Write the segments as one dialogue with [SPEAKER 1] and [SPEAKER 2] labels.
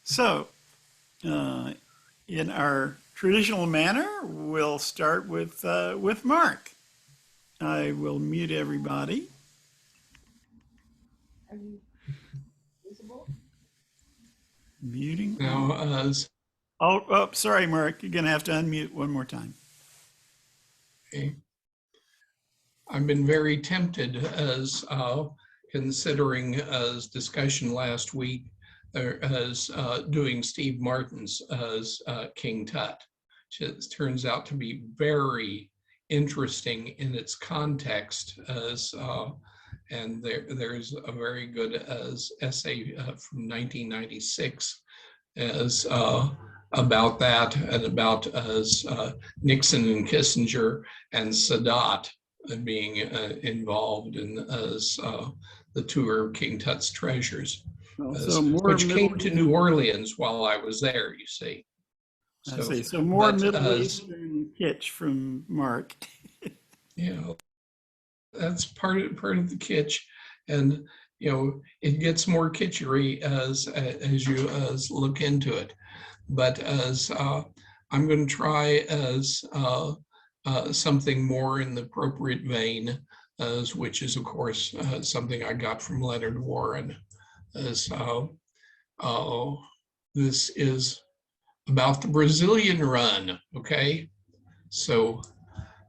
[SPEAKER 1] So, uh, in our traditional manner, we'll start with Mark. I will mute everybody.
[SPEAKER 2] Are you visible?
[SPEAKER 1] Muting.
[SPEAKER 3] Now, as
[SPEAKER 1] Oh, sorry, Mark. You're going to have to unmute one more time.
[SPEAKER 3] okay, I've been very tempted as considering as discussion last week as doing Steve Martin's as King Tut, which turns out to be very interesting in its context as and there's a very good as essay from 1996 as about that and about as Nixon and Kissinger and Sadat being involved in as the tour of King Tut's treasures,
[SPEAKER 1] So more
[SPEAKER 3] which
[SPEAKER 1] Middle
[SPEAKER 3] came to
[SPEAKER 1] East.
[SPEAKER 3] New Orleans while I was there, you see.
[SPEAKER 1] I see. So more
[SPEAKER 3] but
[SPEAKER 1] Middle Eastern kitsch from Mark.
[SPEAKER 3] you know, that's part of the kitsch, and it gets more kitschery as you look into it. But as I'm going to try as something more in the appropriate vein, as which is of course something I got from Leonard Warren. As this is about the Brazilian run, okay? So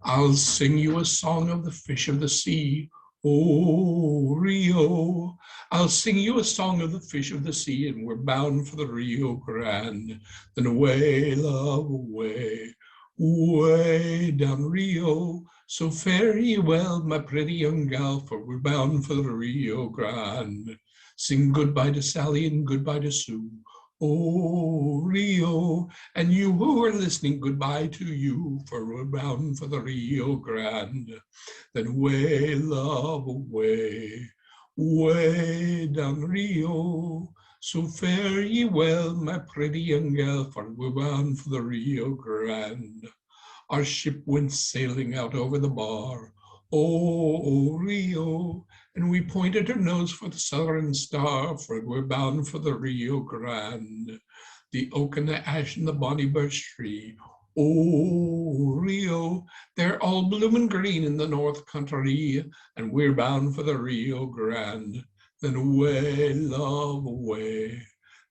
[SPEAKER 3] I'll sing you a song of the fish of the sea. Oh, Rio. I'll sing you a song of the fish of the sea, and we're bound for the Rio Grande. Then away, love, away, way down Rio. So fare ye well, my pretty young gal, for we're bound for the Rio Grande. Sing goodbye to Sally and goodbye to Sue. Oh, Rio, and you who are listening, goodbye to you, for we're bound for the Rio Grande. Then way, love, away, way down Rio. So fare ye well, my pretty young gal, for we're bound for the Rio Grande. Our ship went sailing out over the bar. Oh, Rio, and we pointed her nose for the southern star, for we're bound for the Rio Grande. The oak and the ash and the bonny birch tree. Oh, Rio, they're all blooming green in the north country, and we're bound for the Rio Grande. Then away, love, away,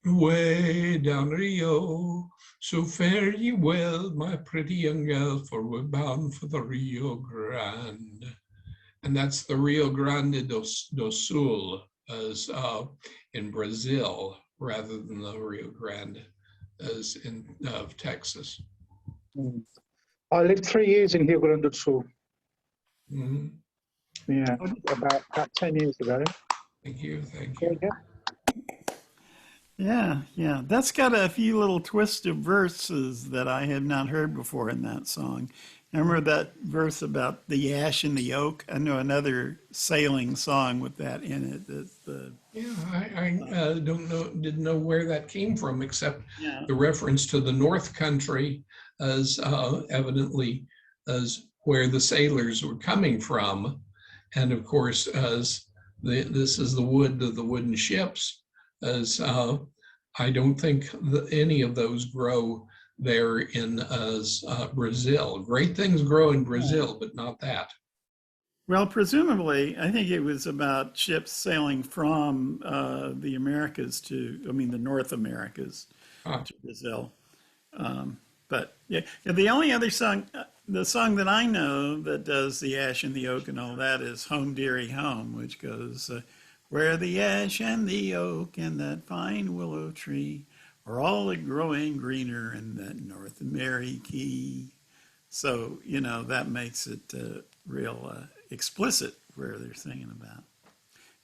[SPEAKER 3] way down Rio. So fare ye well, my pretty young gal, for we're bound for the Rio Grande. And that's the Rio Grande do Sul, as in Brazil, rather than the Rio Grande as in Texas.
[SPEAKER 4] I lived 3 years in Rio Grande do Sul.
[SPEAKER 3] Mm-hmm.
[SPEAKER 4] Yeah, about 10 years ago.
[SPEAKER 3] Thank you, thank you.
[SPEAKER 1] Yeah. That's got a few little twisted verses that I had not heard before in that song. I remember that verse about the ash and the oak. I know another sailing song with that in it.
[SPEAKER 3] I didn't know where that came from, except
[SPEAKER 1] Yeah.
[SPEAKER 3] the reference to the North Country as evidently as where the sailors were coming from. And of course, as this is the wood of the wooden ships, as I don't think any of those grow there in Brazil. Great things grow in Brazil, but not that.
[SPEAKER 1] Well, presumably, I think it was about ships sailing from the Americas the North Americas to Brazil. But yeah, the only other song, the song that I know that does the ash and the oak and all that is Home Dearie Home, which goes, where the ash and the oak and that fine willow tree are all growing greener in that North America. So, that makes it real explicit where they're singing about.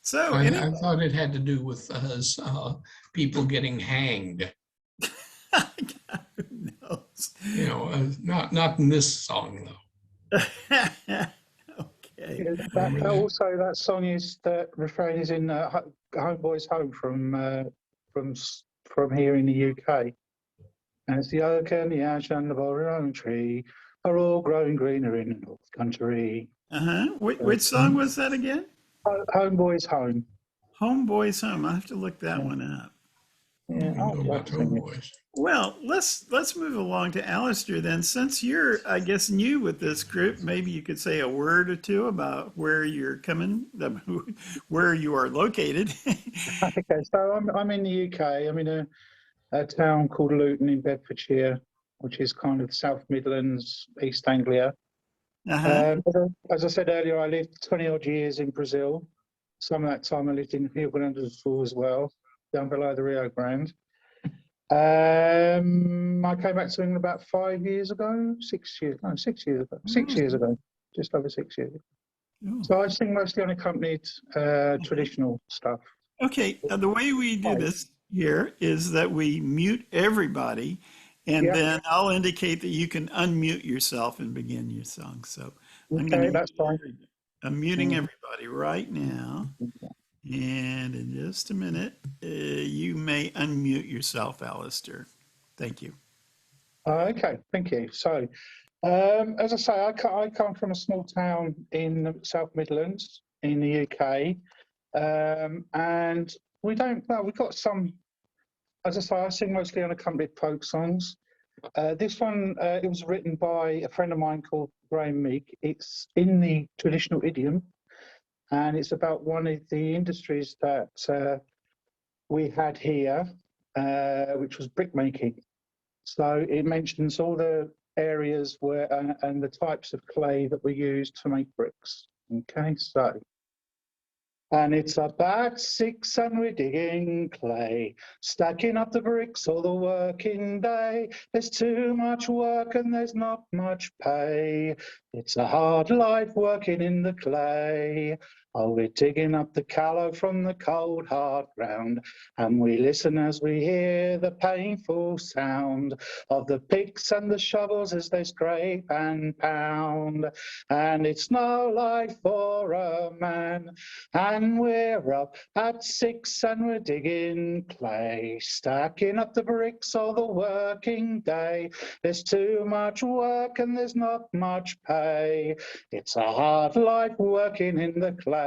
[SPEAKER 1] So,
[SPEAKER 3] I thought it had to do with people getting hanged.
[SPEAKER 1] who knows?
[SPEAKER 3] Not in this song though.
[SPEAKER 1] Okay.
[SPEAKER 4] That song is, that refrain is in Homeboy's Home from here in the UK. And it's the oak and the ash and the boring tree are all growing greener in the North Country.
[SPEAKER 1] Which song was that again?
[SPEAKER 4] Homeboy's Home.
[SPEAKER 1] Homeboy's Home. I have to look that one up.
[SPEAKER 4] Yeah,
[SPEAKER 3] You
[SPEAKER 4] I
[SPEAKER 3] know
[SPEAKER 4] like
[SPEAKER 3] about those
[SPEAKER 4] singing.
[SPEAKER 3] boys.
[SPEAKER 1] Well, let's move along to Alistair then. Since you're, I guess, new with this group, maybe you could say a word or two about where you're coming, where you are located.
[SPEAKER 4] Okay, so I'm in the UK. I'm in a town called Luton in Bedfordshire, which is kind of South Midlands, East Anglia.
[SPEAKER 1] Uh-huh.
[SPEAKER 4] As I said earlier, I lived 20 odd years in Brazil. Some of that time I lived in Rio Grande do Sul as well, down below the Rio Grande. I came back to England about 5 years ago, 6 years, no, 6 years ago, 6 years ago, just over 6 years.
[SPEAKER 1] Oh.
[SPEAKER 4] So I sing mostly unaccompanied traditional stuff.
[SPEAKER 1] Okay, the way we do
[SPEAKER 4] Right.
[SPEAKER 1] this here is that we mute everybody, and
[SPEAKER 4] Yeah,
[SPEAKER 1] then I'll indicate that you can unmute yourself and begin your song. So I'm going
[SPEAKER 4] okay,
[SPEAKER 1] to,
[SPEAKER 4] that's fine.
[SPEAKER 1] I'm muting
[SPEAKER 4] Mm.
[SPEAKER 1] everybody right now. And in just a minute, you may unmute yourself, Alistair. Thank you.
[SPEAKER 4] Okay, thank you. So, as I say, I come from a small town in the South Midlands in the UK, and we don't, well, we've got some, as I say, I sing mostly unaccompanied folk songs. This one, it was written by a friend of mine called Graham Meek. It's in the traditional idiom, and it's about one of the industries that we had here, which was brickmaking. So it mentions all the areas where and the types of clay that we used to make bricks. Okay, so. And it's about 6 and we're digging clay, stacking up the bricks all the working day. There's too much work and there's not much pay. It's a hard life working in the clay. Oh, we're digging up the callow from the cold hard ground, and we listen as we hear the painful sound of the picks and the shovels as they scrape and pound. And it's no life for a man, and we're up at 6 and we're digging clay, stacking up the bricks all the working day. There's too much work and there's not much pay. It's a hard life working in the clay.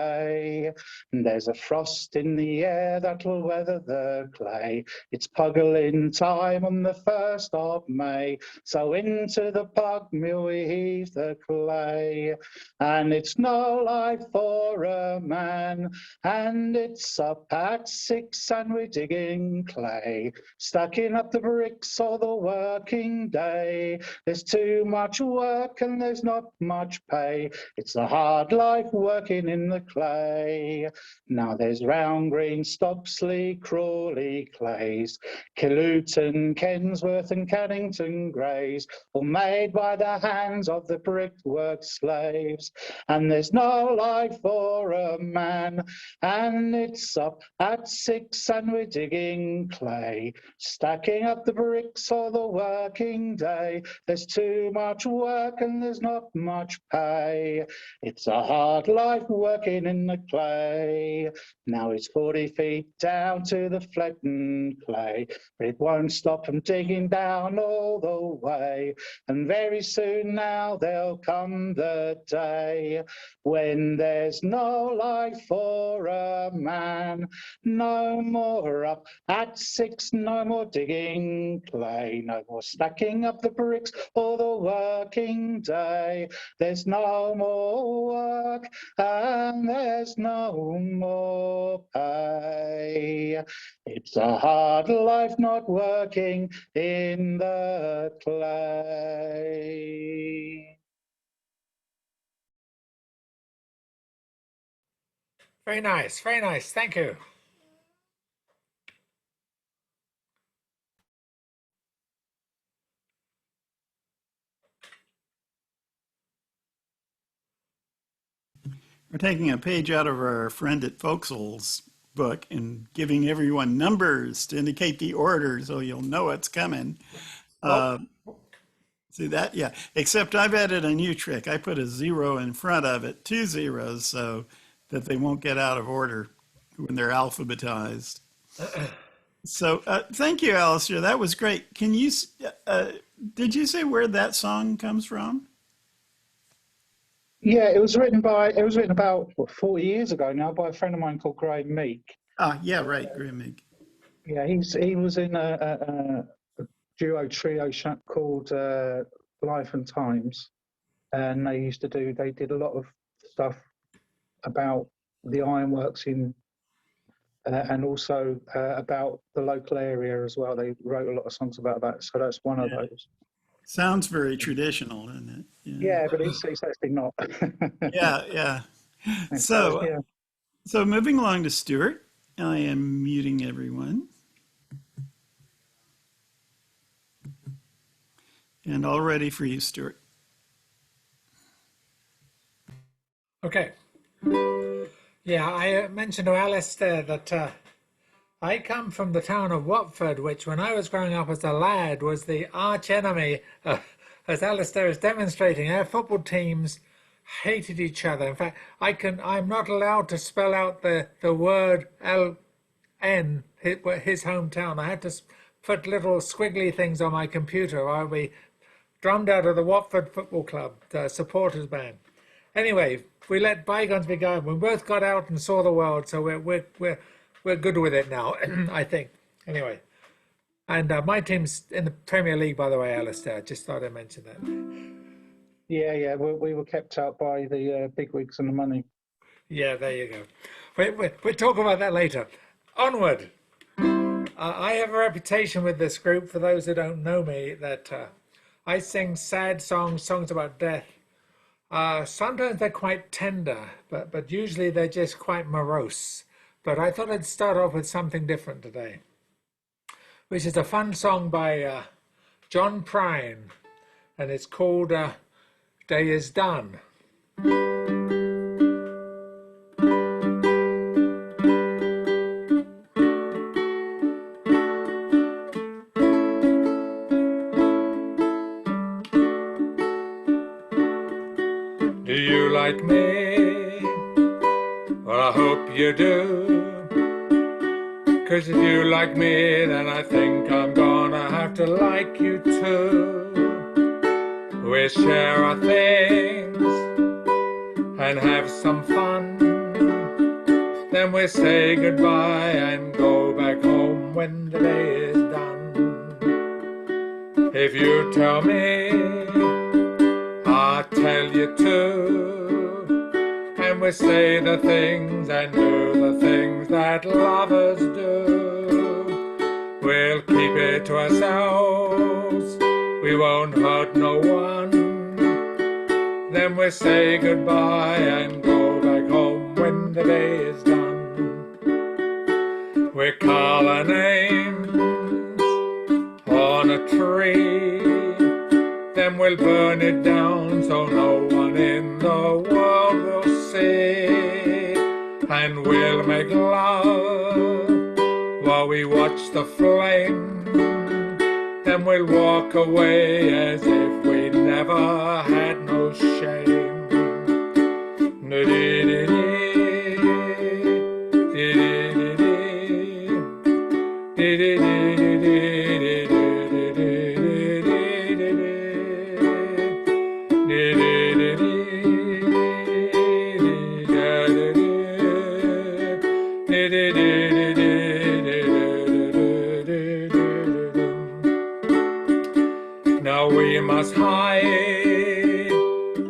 [SPEAKER 4] There's a frost in the air that'll weather the clay. It's puggling time on the 1st of May. So into the pug mill we heave the clay. And it's no life for a man, and it's up at 6 and we're digging clay, stacking up the bricks all the working day. There's too much work and there's not much pay. It's a hard life working in the clay. Now there's round green Stopsley, Crawley clays, Killuton, Kensworth and Caddington greys, all made by the hands of the brickwork slaves. And there's no life for a man, and it's up at 6 and we're digging clay, stacking up the bricks all the working day. There's too much work and there's not much pay. It's a hard life working in the clay. Now it's 40 feet down to the flattened clay, but it won't stop from digging down all the way. And very soon now there'll come the day when there's no life for a man. No more up at 6, no more digging clay, no more stacking up the bricks all the working day. There's no more work and there's no more pay. It's a hard life not working in the clay.
[SPEAKER 2] Very nice, very nice. Thank you.
[SPEAKER 1] We're taking a page out of our friend at Folksel's book and giving everyone numbers to indicate the order so you'll know what's coming. Uh, See that? Yeah. Except I've added a new trick. I put a 0 in front of it, 2 zeros, so that they won't get out of order when they're alphabetized. So thank you, Alistair. That was great. Can you, did you say where that song comes from?
[SPEAKER 4] Yeah, it was written about 40 years ago now by a friend of mine called Graham Meek.
[SPEAKER 1] Ah, yeah, right, Grimmick.
[SPEAKER 4] Yeah, he was in a duo trio called Life and Times, and they did a lot of stuff about the ironworks in and also about the local area as well. They wrote a lot of songs about that, so that's one of
[SPEAKER 1] Yeah.
[SPEAKER 4] those.
[SPEAKER 1] Sounds very traditional, doesn't it? Yeah.
[SPEAKER 4] Yeah, but it's actually not.
[SPEAKER 1] Yeah, yeah.
[SPEAKER 4] So
[SPEAKER 1] So,
[SPEAKER 4] yeah,
[SPEAKER 1] so moving along to Stuart, I am muting everyone. And all ready for you, Stuart.
[SPEAKER 2] Okay. Yeah, I mentioned to Alistair that I come from the town of Watford, which when I was growing up as a lad was the arch enemy, as Alistair is demonstrating. Our football teams hated each other. In fact, I'm not allowed to spell out the word LN, his hometown. I had to put little squiggly things on my computer or I'll be drummed out of the Watford Football Club, the supporters band. Anyway, we let bygones be bygones. We both got out and saw the world, so we're good with it now, I think. Anyway, and my team's in the Premier League, by the way, Alistair. Just thought I'd mention that.
[SPEAKER 4] yeah. We were kept out by the bigwigs and the money.
[SPEAKER 2] Yeah, there you go. We'll talk about that later. Onward. I have a reputation with this group, for those who don't know me, that I sing sad songs about death. Sometimes they're quite tender, but usually they're just quite morose. But I thought I'd start off with something different today, which is a fun song by John Prine, and it's called Day Is Done. Do you like me? Well, I hope you do. 'Cause if you like me, then I think I'm gonna have to like you too. We share our things and have some fun. Then we say goodbye and go back home when the day is done. If you tell me, I'll tell you too. And we say the things and do the things that lovers do. We'll keep it to ourselves, we won't hurt no one. Then we say goodbye and go back home when the day is done. We call our names on a tree, then we'll burn it down so no one in the world will see. And we'll make love while we watch the flame, then we'll walk away as if we never had no shame. Now we must hide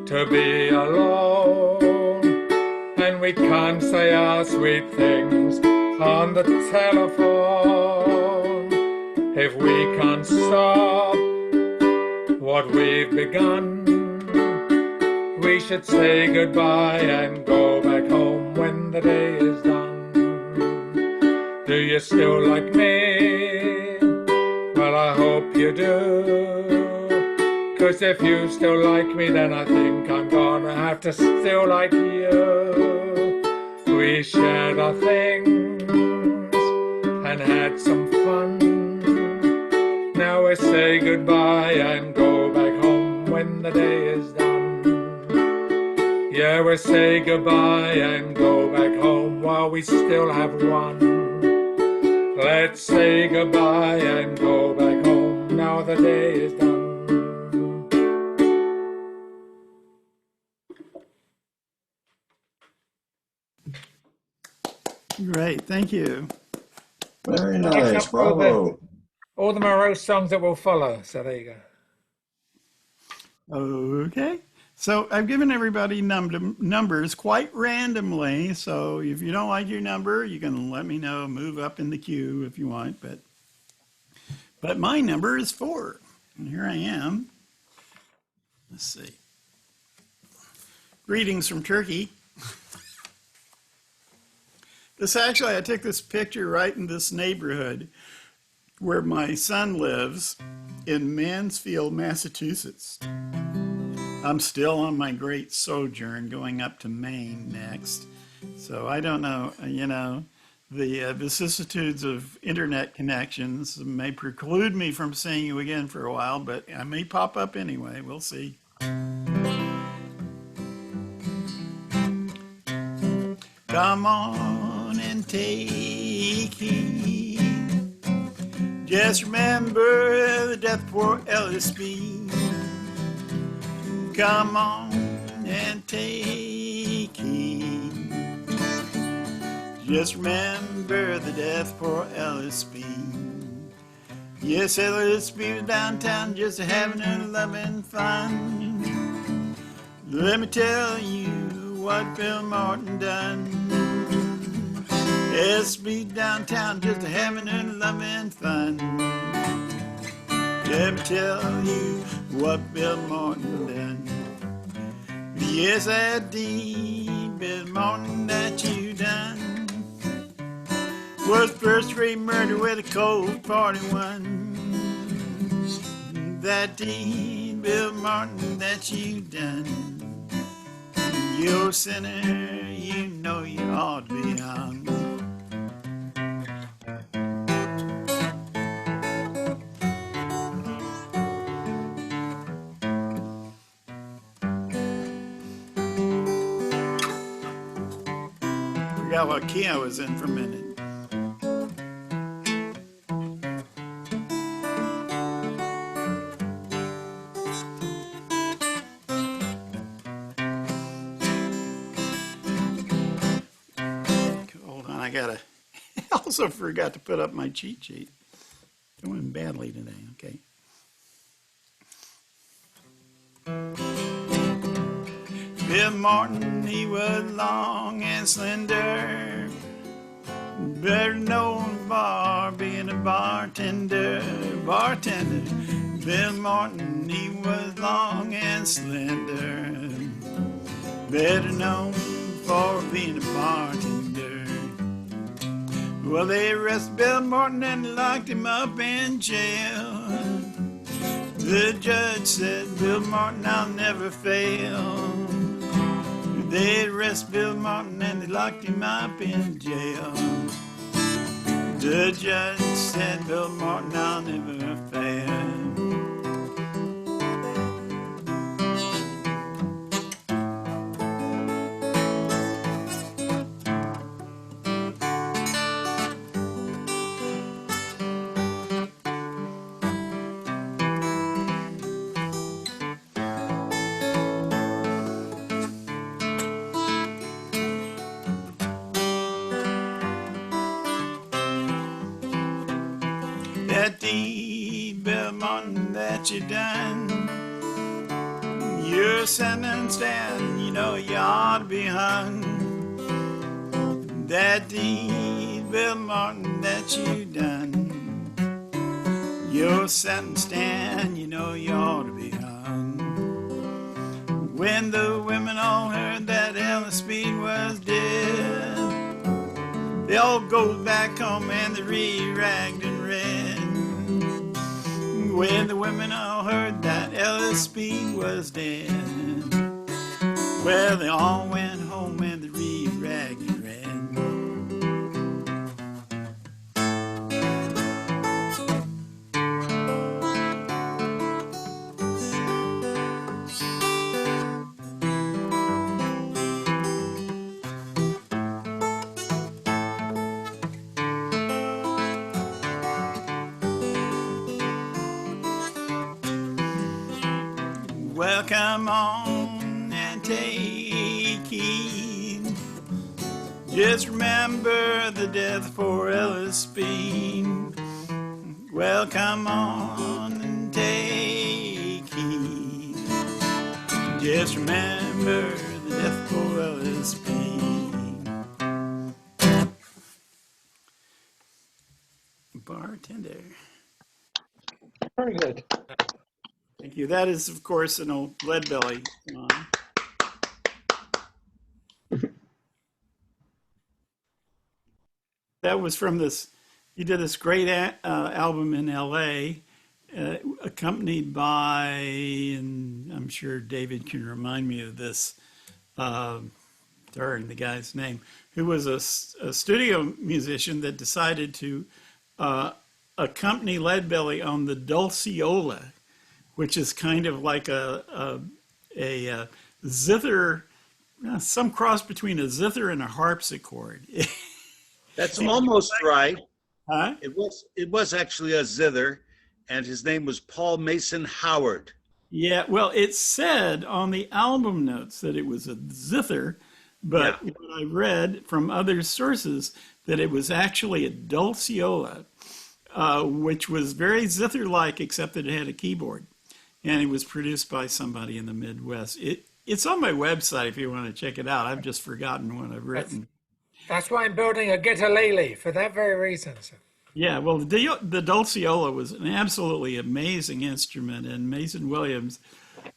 [SPEAKER 2] to be alone, and we can't say our sweet things on the telephone. If we can't stop what we've begun, we should say goodbye and go back home when the day is done. Do you still like me? Well, I hope you do. 'Cause if you still like me, then I think I'm gonna have to still like you. We shared our things and had some fun. Now we say goodbye and go back home when the day is done. Yeah, we say goodbye and go back home while we still have one. Let's say goodbye and go back home now the day is done.
[SPEAKER 1] Great, thank you.
[SPEAKER 5] Very
[SPEAKER 2] That makes
[SPEAKER 5] nice.
[SPEAKER 2] up
[SPEAKER 5] Bravo.
[SPEAKER 2] all the morose songs that will follow. So there you go.
[SPEAKER 1] Okay. So I've given everybody numbers quite randomly. So if you don't like your number, you can let me know, move up in the queue if you want. But my number is 4. And here I am. Let's see. Greetings from Turkey. I took this picture right in this neighborhood where my son lives in Mansfield, Massachusetts. I'm still on my great sojourn going up to Maine next. So I don't know, the vicissitudes of internet connections may preclude me from seeing you again for a while, but I may pop up anyway. We'll see. Come on and take heed. Just remember the death for LSB. Come on and take heed. Just remember the death for LSB. Yes, LSB was downtown just having a loving fun. Let me tell you what Bill Martin done. LSB downtown just having a loving fun. Let me tell you what Bill Martin done. Yes, I did, Bill Martin, that you done was first-rate murder with a Colt 41. That deed, Bill Martin, that you done. You're a sinner, you know you ought to be hung. Forgot what key I was in for a minute. Hold on, I also forgot to put up my cheat sheet. Doing badly today, okay. Bill Martin, he was long and slender, better known for being a bartender. Bill Martin, he was long and slender, better known for being a bartender. Well, they arrested Bill Martin and locked him up in jail. The judge said, Bill Martin, I'll never fail. They arrested Bill Martin and they locked him up in jail. The judge said, Bill Martin, I'll never fail. That deed, Bill Martin, that you done, you're sentenced and you know you ought to be hung. That deed, Bill Martin, that you done, you're sentenced and you know you ought to be hung. When the women all heard that Ellis Speed was dead, they all go back home and they re-ragged and red. When the women all heard that Ellis Speed was dead, well, they all went home and they re-ragged and red. Well, come on and take heed. Just remember the death for Ellis Bean. Well, come on and take heed. Just remember the death for Ellis Bean. Bartender.
[SPEAKER 4] Very good.
[SPEAKER 1] Thank you. That is, of course, an old Leadbelly song. That was from this, he did this great album in LA, accompanied by, and I'm sure David can remind me of this, darn the guy's name, who was a studio musician that decided to accompany Leadbelly on the Dulceola, which is kind of like a zither, some cross between a zither and a harpsichord.
[SPEAKER 5] That's almost right.
[SPEAKER 1] Huh?
[SPEAKER 5] It was actually a zither, and his name was Paul Mason Howard.
[SPEAKER 1] Yeah, well, it said on the album notes that it was a zither, but
[SPEAKER 5] Yeah.
[SPEAKER 1] what I read from other sources that it was actually a dulceola, which was very zither-like, except that it had a keyboard, and it was produced by somebody in the Midwest. It's on my website if you want to check it out. I've just forgotten what I've written.
[SPEAKER 2] That's why I'm building a guitar-lele for that very reason. Sir.
[SPEAKER 1] Yeah, well, the Dulceola was an absolutely amazing instrument, and Mason Williams,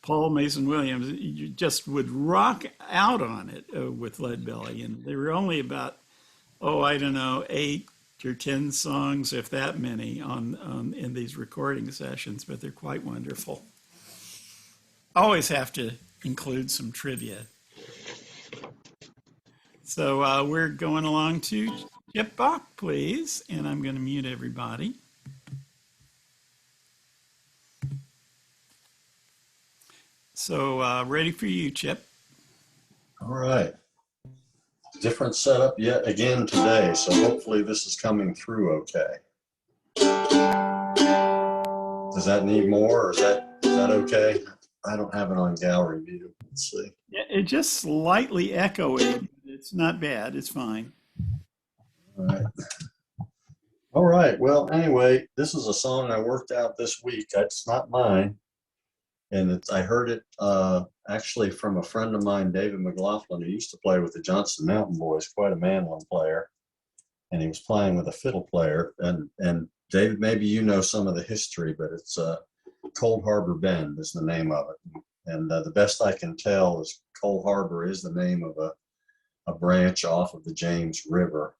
[SPEAKER 1] Paul Mason Williams, you just would rock out on it with Leadbelly, and they were only about, I don't know, 8 or 10 songs, if that many, on in these recording sessions, but they're quite wonderful. Always have to include some trivia. So we're going along to Chip Bach, please, and I'm going to mute everybody. So ready for you, Chip.
[SPEAKER 6] All right. Different setup yet again today, so hopefully this is coming through okay. Does that need more, or is that okay? I don't have it on gallery view. Let's see.
[SPEAKER 1] Yeah, it just slightly echoey. It's not bad. It's fine.
[SPEAKER 6] All right. All right. Well, anyway, this is a song I worked out this week. It's not mine. And I heard it actually from a friend of mine, David McLaughlin, who used to play with the Johnson Mountain Boys, quite a mandolin player. And he was playing with a fiddle player. And David, maybe you know some of the history, but it's Cold Harbor Bend is the name of it. And the best I can tell is Cold Harbor is the name of a branch off of the James River.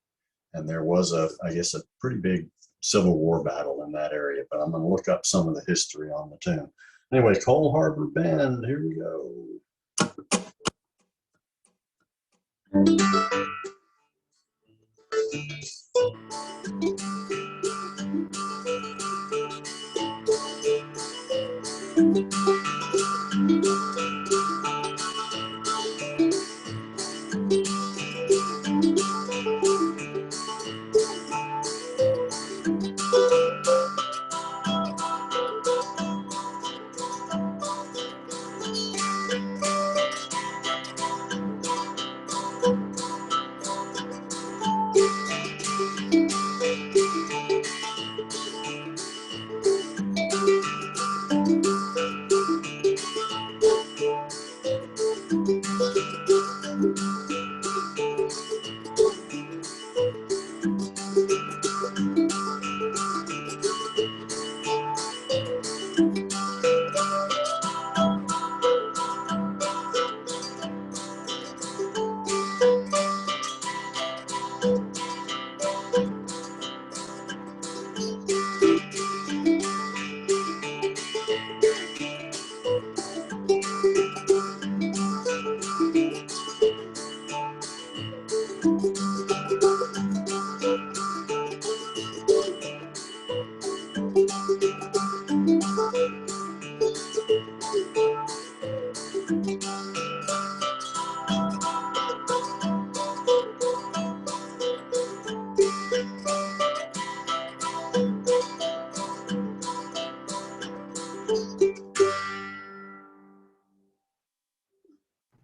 [SPEAKER 6] And there was I guess a pretty big Civil War battle in that area, but I'm going to look up some of the history on the tune. Anyway, Cold Harbor Bend, here we go.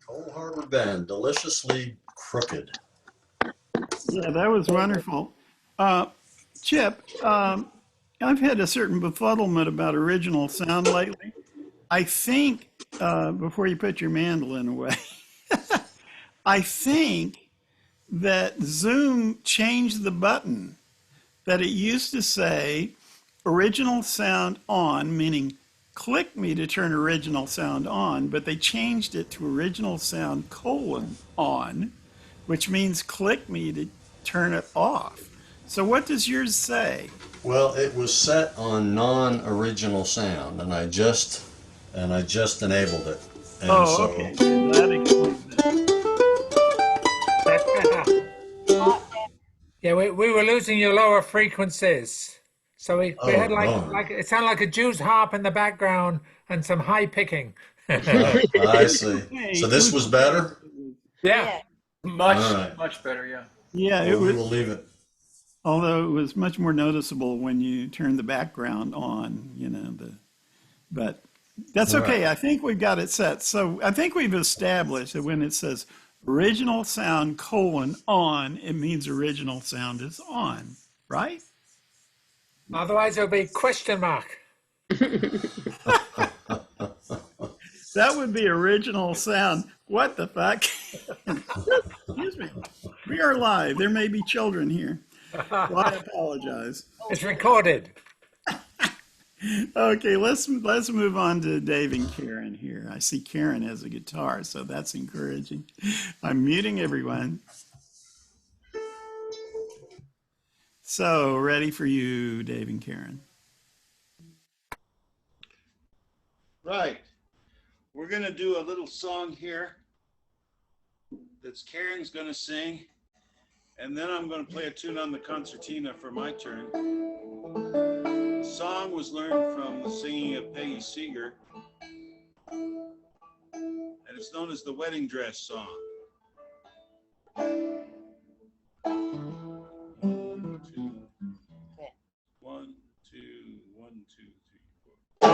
[SPEAKER 6] Cold Harbor Bend, deliciously crooked.
[SPEAKER 1] Yeah, that was wonderful. Chip, I've had a certain befuddlement about original sound lately. I think, before you put your mandolin away, I think that Zoom changed the button that it used to say original sound on, meaning click me to turn original sound on, but they changed it to original sound : on, which means click me to turn it off. So what does yours say?
[SPEAKER 6] Well, it was set on non-original sound, and I just enabled it. And
[SPEAKER 1] Oh,
[SPEAKER 6] so,
[SPEAKER 1] okay. That explains it.
[SPEAKER 2] Yeah, we were losing your lower frequencies. So we had
[SPEAKER 6] oh darn.
[SPEAKER 2] like it sounded like a Jew's harp in the background and some high picking.
[SPEAKER 6] Oh, I see.
[SPEAKER 1] Hey,
[SPEAKER 6] So
[SPEAKER 1] it
[SPEAKER 6] this was better?
[SPEAKER 2] Yeah.
[SPEAKER 7] Much,
[SPEAKER 6] All right.
[SPEAKER 7] much better, yeah.
[SPEAKER 1] Yeah, it
[SPEAKER 6] Well, we
[SPEAKER 1] was.
[SPEAKER 6] will leave it.
[SPEAKER 1] Although it was much more noticeable when you turn the background on, but that's
[SPEAKER 6] All right.
[SPEAKER 1] okay. I think we've got it set. So I think we've established that when it says original sound : on, it means original sound is on, right?
[SPEAKER 2] Otherwise it'll be question mark.
[SPEAKER 1] That would be original sound. What the fuck? Excuse me. We are live. There may be children here. Well, I apologize.
[SPEAKER 2] It's recorded.
[SPEAKER 1] Okay, let's move on to Dave and Karen here. I see Karen has a guitar, so that's encouraging. I'm muting everyone. So, ready for you, Dave and Karen.
[SPEAKER 5] Right. We're going to do a little song here that's Karen's going to sing, and then I'm going to play a tune on the concertina for my turn. The song was learned from the singing of Peggy Seeger, and it's known as the Wedding Dress Song. One, two, 1, 2, 3, 4.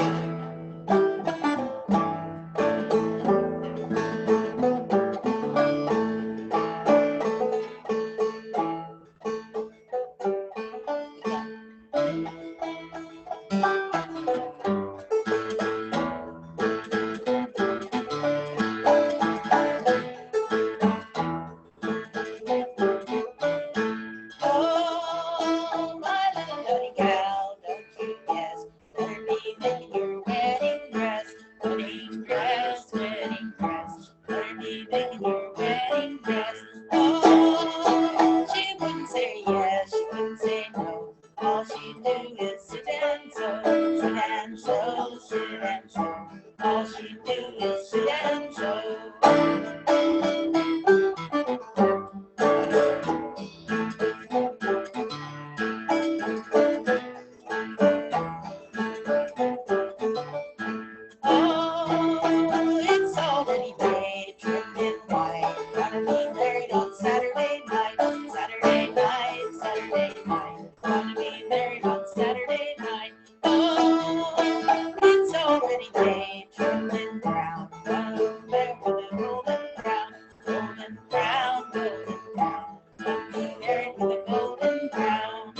[SPEAKER 8] Oh, my little naughty gal, don't you guess? Better be making your wedding dress, wedding dress, wedding dress. Better be making your wedding dress. Oh, she wouldn't say yes, she wouldn't say no. All she'd do is sit and sew, sit and sew, sit and sew. All she'd do is sit and sew. Oh, it's already made, trimmed in white. Gonna be married on Saturday night, Saturday night, Saturday night. Gonna be married on Saturday night. Oh, it's already made, trimmed in brown. Gonna be married with a golden crown, golden crown, golden crown. Gonna be married with a golden crown.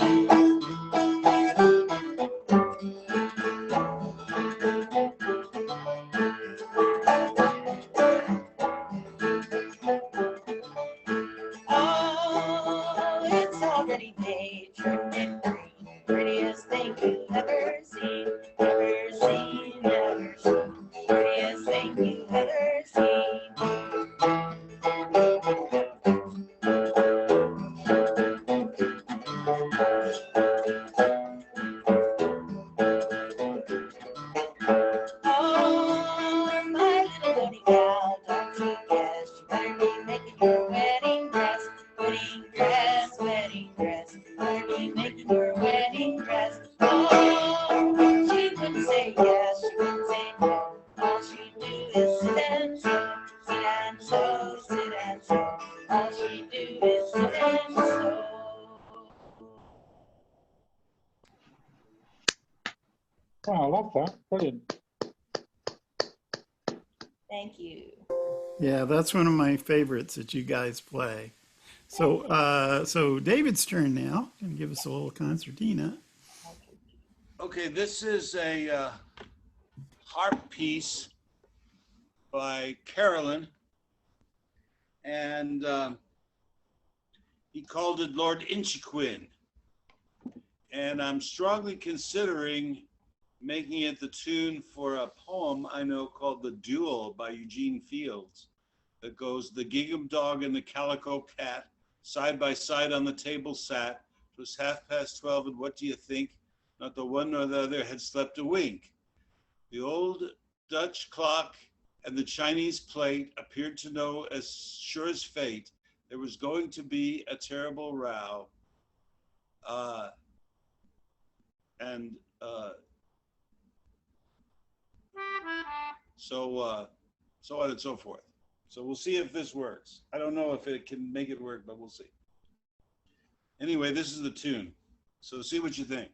[SPEAKER 8] Oh, it's already made, trimmed in green. Prettiest thing you've ever seen, ever seen, ever seen. Prettiest thing you've ever seen. Oh, my little naughty gal, don't you guess? You better be making your wedding dress, wedding dress, wedding dress. Better be making your wedding dress. Oh, she wouldn't say yes, she wouldn't say no. All she'd do is sit and sew, sit and sew, sit and sew. All she'd do is sit and sew.
[SPEAKER 4] Oh, I love that. Brilliant.
[SPEAKER 8] Thank you.
[SPEAKER 1] Yeah, that's one of my favorites that you guys play. So David's turn now. Going to give us a little concertina.
[SPEAKER 5] Okay, this is a harp piece by Carolyn, and he called it Lord Inchiquin. And I'm strongly considering making it the tune for a poem I know called The Duel by Eugene Fields that goes, the gingham dog and the calico cat side by side on the table sat. 'Twas 12:30, and what do you think? Not the one nor the other had slept a wink. The old Dutch clock and the Chinese plate appeared to know as sure as fate there was going to be a terrible row. So on and so forth. So we'll see if this works. I don't know if it can make it work, but we'll see. Anyway, this is the tune. So see what you think.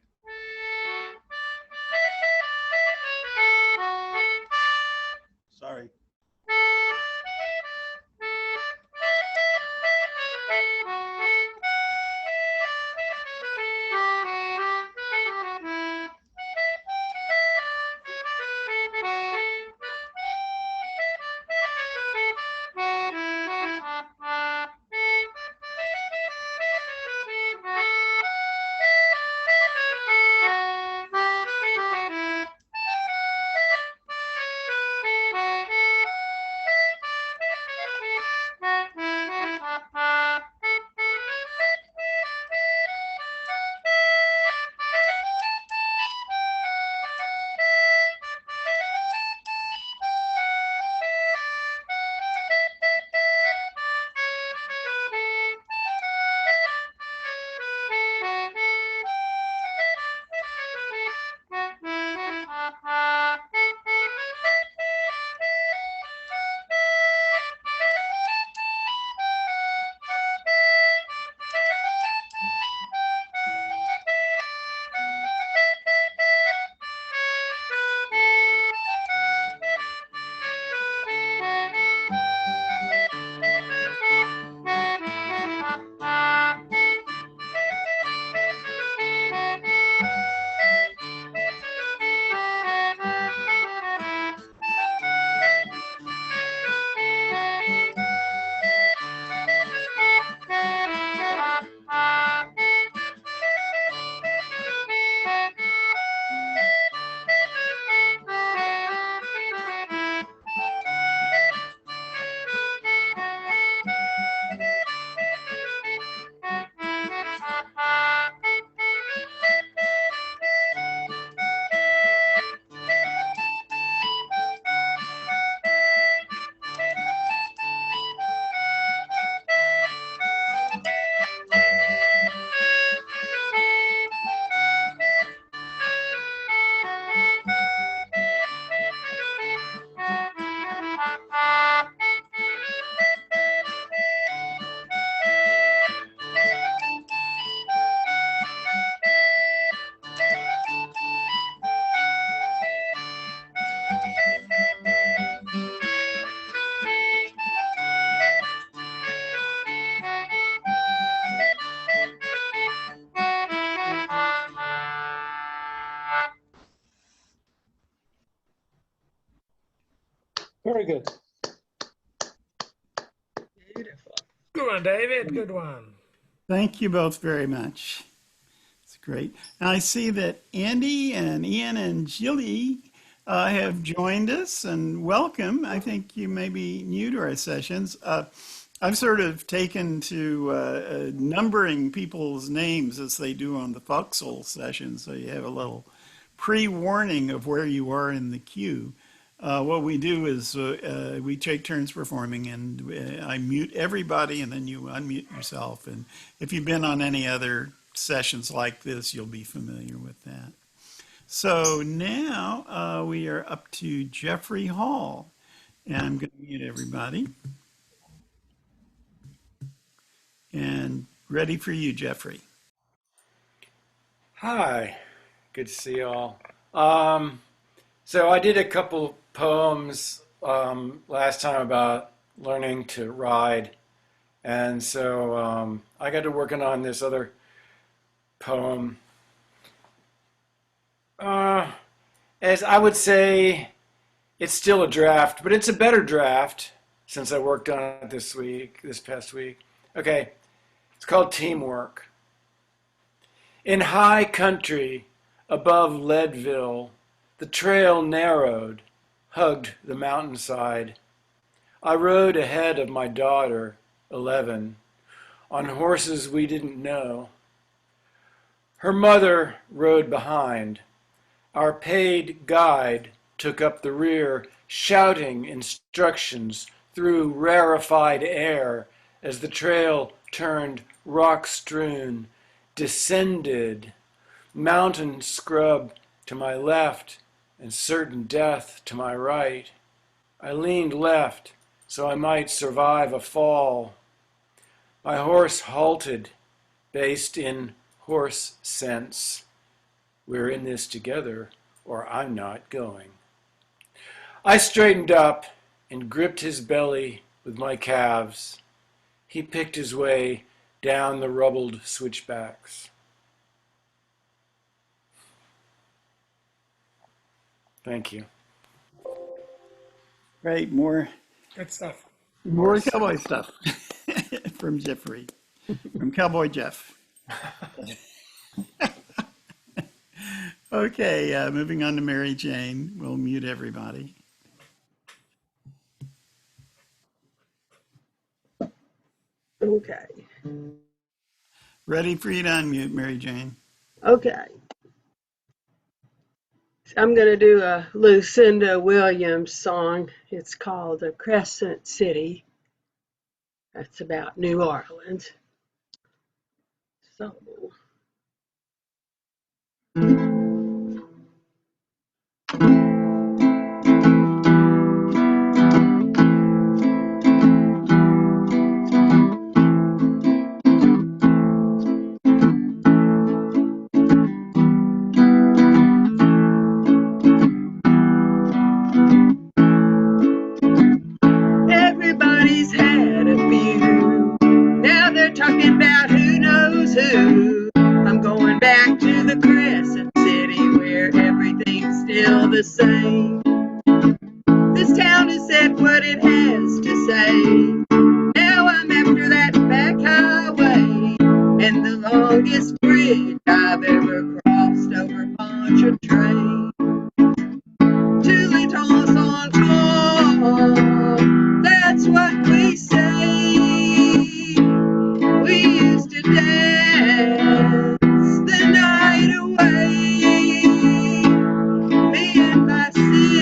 [SPEAKER 5] Sorry.
[SPEAKER 4] Very good.
[SPEAKER 7] Beautiful.
[SPEAKER 2] Good one, David. Good one.
[SPEAKER 1] Thank you both very much. It's great. And I see that Andy and Ian and Jilly have joined us, and welcome. I think you may be new to our sessions. I've sort of taken to numbering people's names as they do on the Foxhole session, so you have a little pre-warning of where you are in the queue. What we do is we take turns performing, and I mute everybody, and then you unmute yourself. And if you've been on any other sessions like this, you'll be familiar with that. So now we are up to Jeffrey Hall, and I'm going to mute everybody. And ready for you, Jeffrey.
[SPEAKER 7] Hi, good to see you all. So I did a couple poems last time about learning to ride, And so I got to working on this other poem. As I would say, it's still a draft, but it's a better draft since I worked on it this past week. Okay, it's called Teamwork. In high country above Leadville, the trail narrowed, hugged the mountainside. I rode ahead of my daughter, 11, on horses we didn't know. Her mother rode behind. Our paid guide took up the rear, shouting instructions through rarefied air as the trail turned rock-strewn, descended, mountain scrub to my left and certain death to my right. I leaned left so I might survive a fall. My horse halted, based in horse sense. We're in this together, or I'm not going. I straightened up and gripped his belly with my calves. He picked his way down the rubbled switchbacks. Thank you.
[SPEAKER 1] Right, more
[SPEAKER 2] Good stuff.
[SPEAKER 1] cowboy stuff from Jeffrey, from Cowboy Jeff. Okay, moving on to Mary Jane. We'll mute everybody.
[SPEAKER 9] Okay.
[SPEAKER 1] Ready for you to unmute, Mary Jane.
[SPEAKER 9] Okay. I'm going to do a Lucinda Williams song. It's called The Crescent City. That's about New Orleans. So. Everybody's had a few. Now they're talking about who knows who. I'm going back to the Crescent City where everything's still the same. This town has said what it has to say. Now I'm after that back highway and the longest bridge I've ever crossed over Pontchartrain. To the Tolosan Fall, that's what we say. We used to dance the night away. Me and my sister.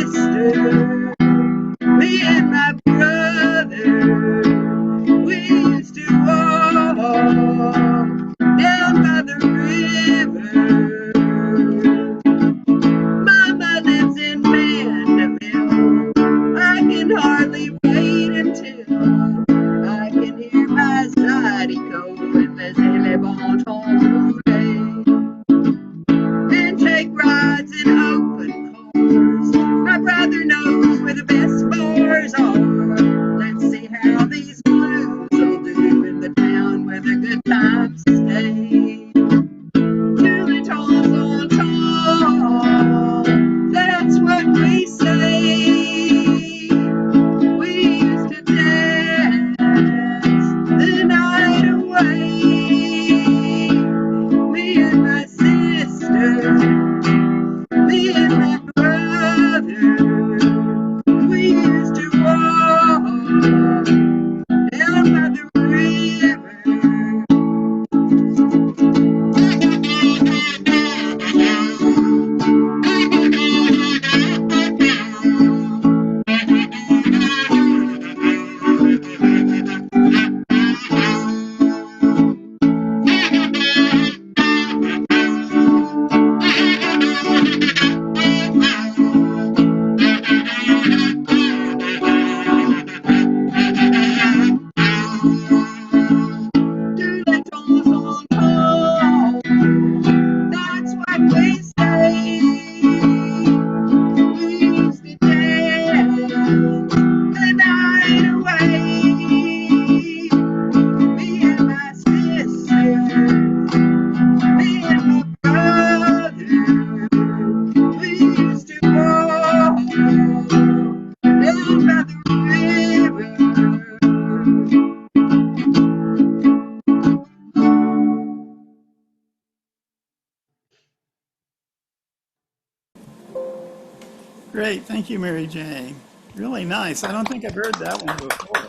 [SPEAKER 1] Great. Thank you, Mary Jane. Really nice. I don't think I've heard that one before.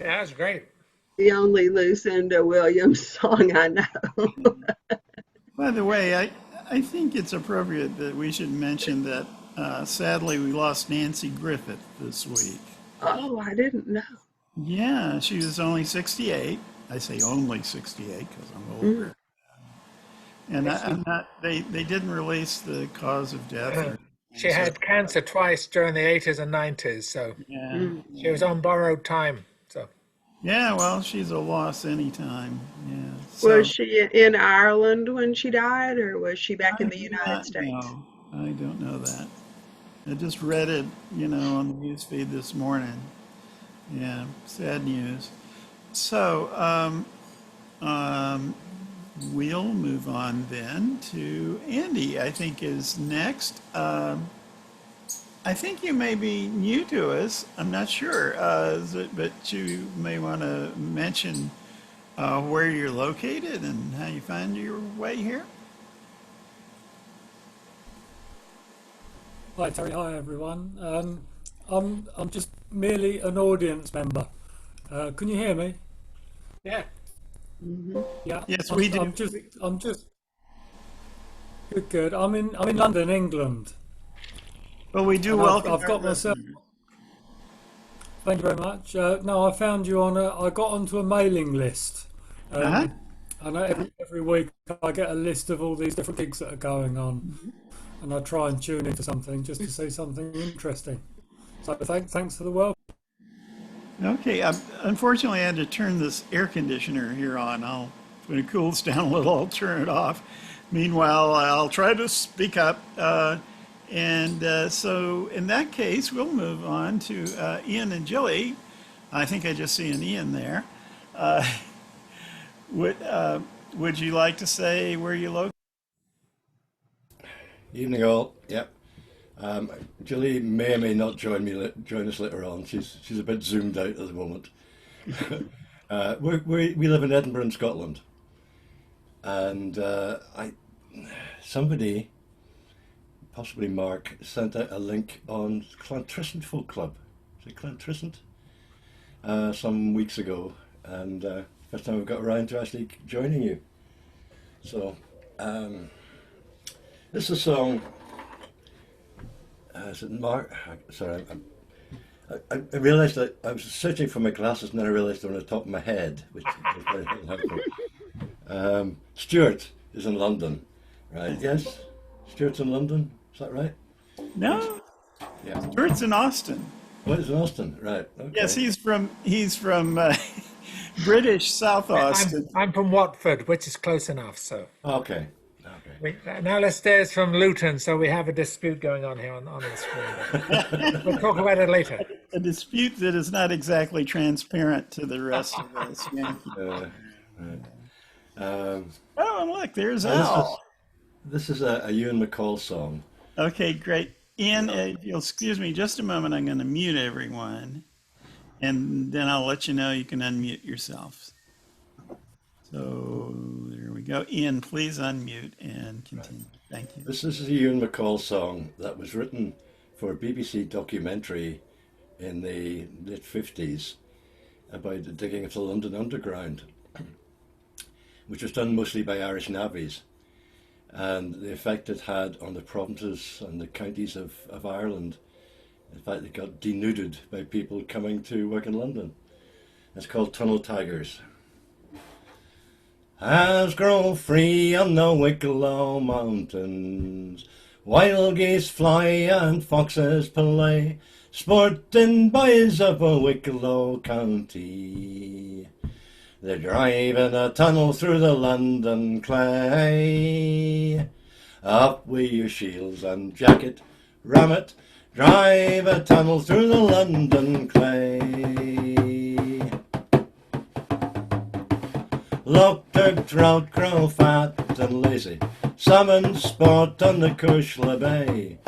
[SPEAKER 2] Yeah, that's great.
[SPEAKER 9] The only Lucinda Williams song I know.
[SPEAKER 1] By the way, I think it's appropriate that we should mention that sadly we lost Nancy Griffith this week.
[SPEAKER 9] Oh, I didn't know.
[SPEAKER 1] Yeah, she was only 68. I say only 68 because I'm older. And I'm not, they didn't release the cause of death. Or,
[SPEAKER 2] She had cancer twice during the 80s and 90s, so
[SPEAKER 1] yeah.
[SPEAKER 2] she was on borrowed time. So
[SPEAKER 1] Yeah, well, she's a loss anytime. Yeah. So,
[SPEAKER 9] Was she in Ireland when she died, or was she back in the
[SPEAKER 1] I do
[SPEAKER 9] United
[SPEAKER 1] not
[SPEAKER 9] States?
[SPEAKER 1] know. I don't know that. I just read it, on the news feed this morning. Yeah, sad news. So, we'll move on then to Andy, I think is next. I think you may be new to us. I'm not sure, but you may want to mention where you're located and how you find your way here.
[SPEAKER 10] Hi Terry, hi everyone. I'm just merely an audience member. Can you hear me?
[SPEAKER 2] yeah,
[SPEAKER 10] Yeah.
[SPEAKER 1] Yes,
[SPEAKER 10] I'm,
[SPEAKER 1] we do.
[SPEAKER 10] I'm just good. I'm in London, England.
[SPEAKER 1] Well, we do
[SPEAKER 10] And
[SPEAKER 1] welcome.
[SPEAKER 10] I've
[SPEAKER 1] our
[SPEAKER 10] got myself.
[SPEAKER 1] listeners.
[SPEAKER 10] Thank you very much. No, I found you on I got onto a mailing list.
[SPEAKER 1] Uh-huh.
[SPEAKER 10] I know every week I get a list of all these different gigs that are going on, and I try and tune into something just to see something interesting. So thanks for the welcome.
[SPEAKER 1] Okay, unfortunately, I had to turn this air conditioner here on. When it cools down a little, I'll turn it off. Meanwhile, I'll try to speak up. So in that case, we'll move on to Ian and Jilly. I think I just see an Ian there. Would you like to say where you located?
[SPEAKER 11] Evening all. Yep. Julie may or may not join us later on. She's a bit zoomed out at the moment. We live in Edinburgh, Scotland, and somebody, possibly Mark, sent out a link on Clantrisant Folk Club. Is it Clantrisant? Some weeks ago, and first time I've got around to actually joining you. So this is a song. Is it Mark? Sorry, I realised that I was searching for my glasses, and then I realised they were on the top of my head, which was very helpful. Stuart is in London, right? Yes, Stuart's in London. Is that right?
[SPEAKER 1] No,
[SPEAKER 11] Yeah.
[SPEAKER 1] Stuart's in Austin.
[SPEAKER 11] What is in Austin? Right. Okay.
[SPEAKER 1] Yes, he's from British South Austin.
[SPEAKER 2] I'm from Watford, which is close enough. So
[SPEAKER 11] Okay.
[SPEAKER 2] now let's stairs from Luton, so we have a dispute going on here on the screen. We'll talk about it later.
[SPEAKER 1] A dispute that is not exactly transparent to the rest of us. Yeah.
[SPEAKER 11] Right. Um,
[SPEAKER 1] Oh, and look, there's
[SPEAKER 11] this is
[SPEAKER 1] Al.
[SPEAKER 11] this is a Ewan McCall song.
[SPEAKER 1] Okay, great. Ian, if you'll excuse me just a moment, I'm going to mute everyone, and then I'll let you know you can unmute yourselves. So there we go. Ian, please unmute and continue. Thank you.
[SPEAKER 11] This is a Ewan McCall song that was written for a BBC documentary in the late 50s about the digging of the London Underground, which was done mostly by Irish navvies, and the effect it had on the provinces and the counties of Ireland. In fact, it got denuded by people coming to work in London. It's called Tunnel Tigers. Has grown free on the Wicklow Mountains, wild geese fly and foxes play, sporting boys of a Wicklow County. They drive in a tunnel through the London clay. Up with your shields and jacket, ram it, drive a tunnel through the London clay. Look, the trout grow fat and lazy, salmon sport on the Cushla Bay.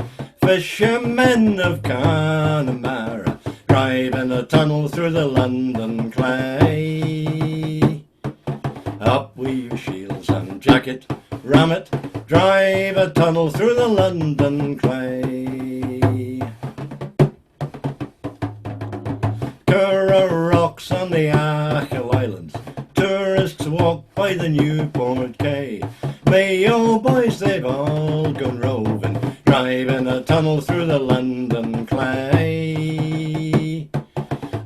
[SPEAKER 11] Fishermen of Connemara driving a tunnel through the London clay. Up with your shields and jacket, ram it, drive a tunnel through the London clay. docks on the Achill Islands. Tourists walk by the Newport Quay. Mayo boys, they've all gone roving, driving a tunnel through the London clay.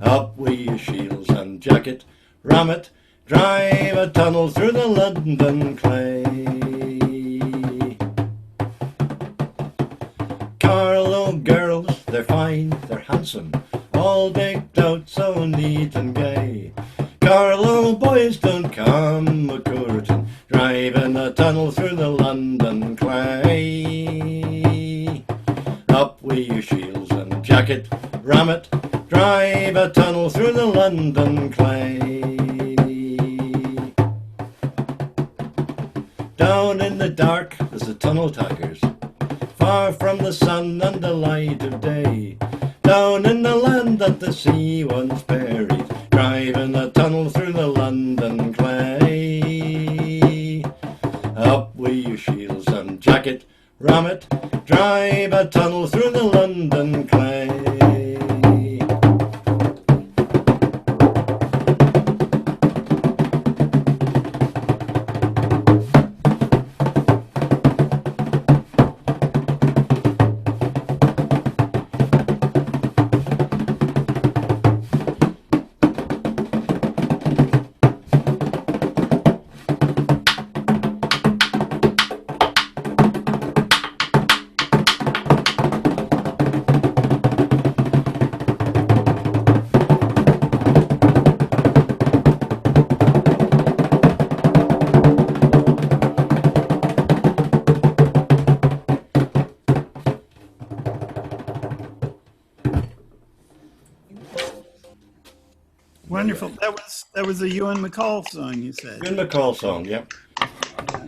[SPEAKER 11] Up with your shields and jacket, ram it, drive a tunnel through the London clay. Carlow girls, they're fine, they're handsome, all decked out so neat and gay. Carlow boys don't come a-courting, driving a tunnel through the London clay. Up with your shields and jacket, ram it, drive a tunnel through the London clay. Down in the dark, there's the tunnel taggers, far from the sun and the light of day. Down in the land that the sea once buried, driving a tunnel through the London clay. Up with your shields and jacket, ram it, drive a tunnel through the London clay.
[SPEAKER 1] Wonderful. That was a Ewan McCall song, you said.
[SPEAKER 11] Ewan McCall song, yep.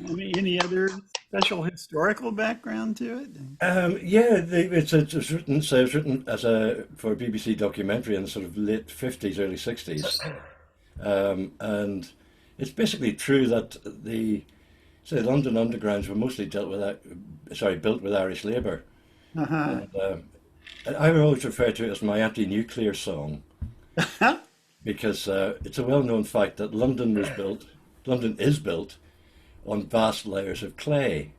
[SPEAKER 1] Any other special historical background to it?
[SPEAKER 11] It's written. So it was written as for a BBC documentary in the sort of late 50s, early 60s, and it's basically true that the London Undergrounds were mostly built with Irish labour.
[SPEAKER 1] Uh-huh.
[SPEAKER 11] And I would always refer to it as my anti-nuclear song. Because it's a well-known fact that London is built on vast layers of clay.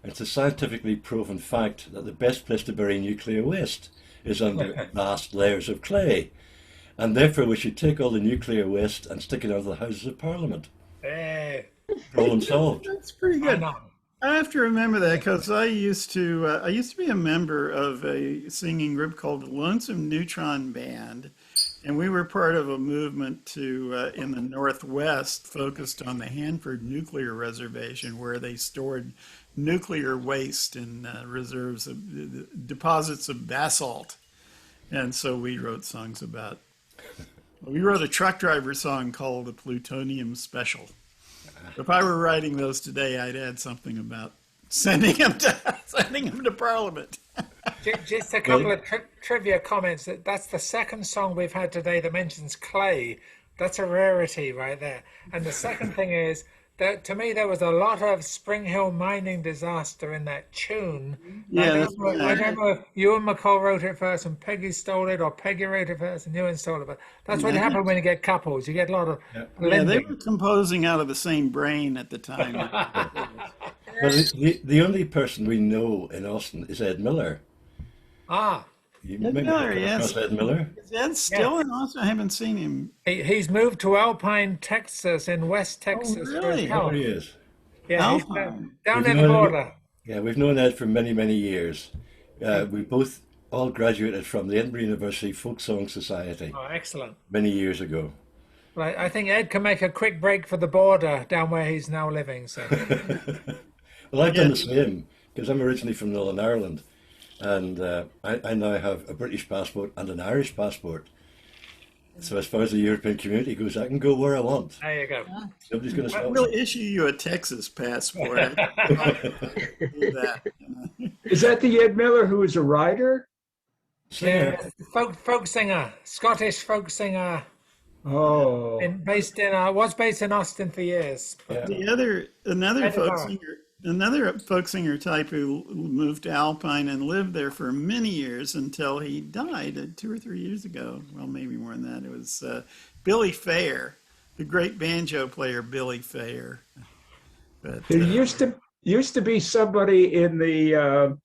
[SPEAKER 11] And it's a scientifically proven fact that the best place to bury nuclear waste is under vast layers of clay. And therefore we should take all the nuclear waste and stick it under the Houses of Parliament. Problem solved.
[SPEAKER 1] That's pretty good. I have to remember that because I used to be a member of a singing group called the Lonesome Neutron Band. And we were part of a movement in the Northwest focused on the Hanford Nuclear Reservation, where they stored nuclear waste in reserves of deposits of basalt. And so we wrote songs about. We wrote a truck driver song called the Plutonium Special. If I were writing those today, I'd add something about sending them to Parliament.
[SPEAKER 2] Just a couple of trivia comments. That's the second song we've had today that mentions clay. That's a rarity right there. And the second thing is that to me there was a lot of Spring Hill mining disaster in that tune.
[SPEAKER 1] Yeah,
[SPEAKER 2] I don't know if Ewan McCall wrote it first and Peggy stole it, or Peggy wrote it first and Ewan stole it. But that's what happened when you get couples. You get a lot of blending.
[SPEAKER 1] They were composing out of the same brain at the time.
[SPEAKER 11] Well, the only person we know in Austin is Ed Miller. You
[SPEAKER 1] Ed Miller, yes.
[SPEAKER 11] Ed Miller.
[SPEAKER 1] Is Ed still in Austin? I haven't seen him.
[SPEAKER 2] He's moved to Alpine, Texas, in West Texas.
[SPEAKER 1] Oh, really?
[SPEAKER 11] There he is.
[SPEAKER 2] Yeah, he's
[SPEAKER 1] Alpine.
[SPEAKER 2] down near the border.
[SPEAKER 11] Yeah, we've known Ed for many, many years. We both all graduated from the Edinburgh University Folk Song Society
[SPEAKER 2] Oh, excellent.
[SPEAKER 11] many years ago.
[SPEAKER 2] Well, I think Ed can make a quick break for the border down where he's now living. So
[SPEAKER 11] Well, I've done the same because I'm originally from Northern Ireland, and I now have a British passport and an Irish passport. So as far as the European community goes, I can go where I want.
[SPEAKER 2] there you go.
[SPEAKER 11] Nobody's going to stop me.
[SPEAKER 1] We'll issue you a Texas passport. Do that.
[SPEAKER 12] Is that the Ed Miller who is a writer?
[SPEAKER 11] Singer.
[SPEAKER 2] Yeah, folk singer, Scottish folk singer,
[SPEAKER 12] Oh,
[SPEAKER 2] was based in Austin for years.
[SPEAKER 11] Yeah.
[SPEAKER 1] Another
[SPEAKER 2] Edinburgh.
[SPEAKER 1] folk singer another folk singer type who moved to Alpine and lived there for many years until he died 2 or 3 years ago. Well, maybe more than that. It was Billy Fair, the great banjo player Billy Fair. But
[SPEAKER 12] There used to be somebody in the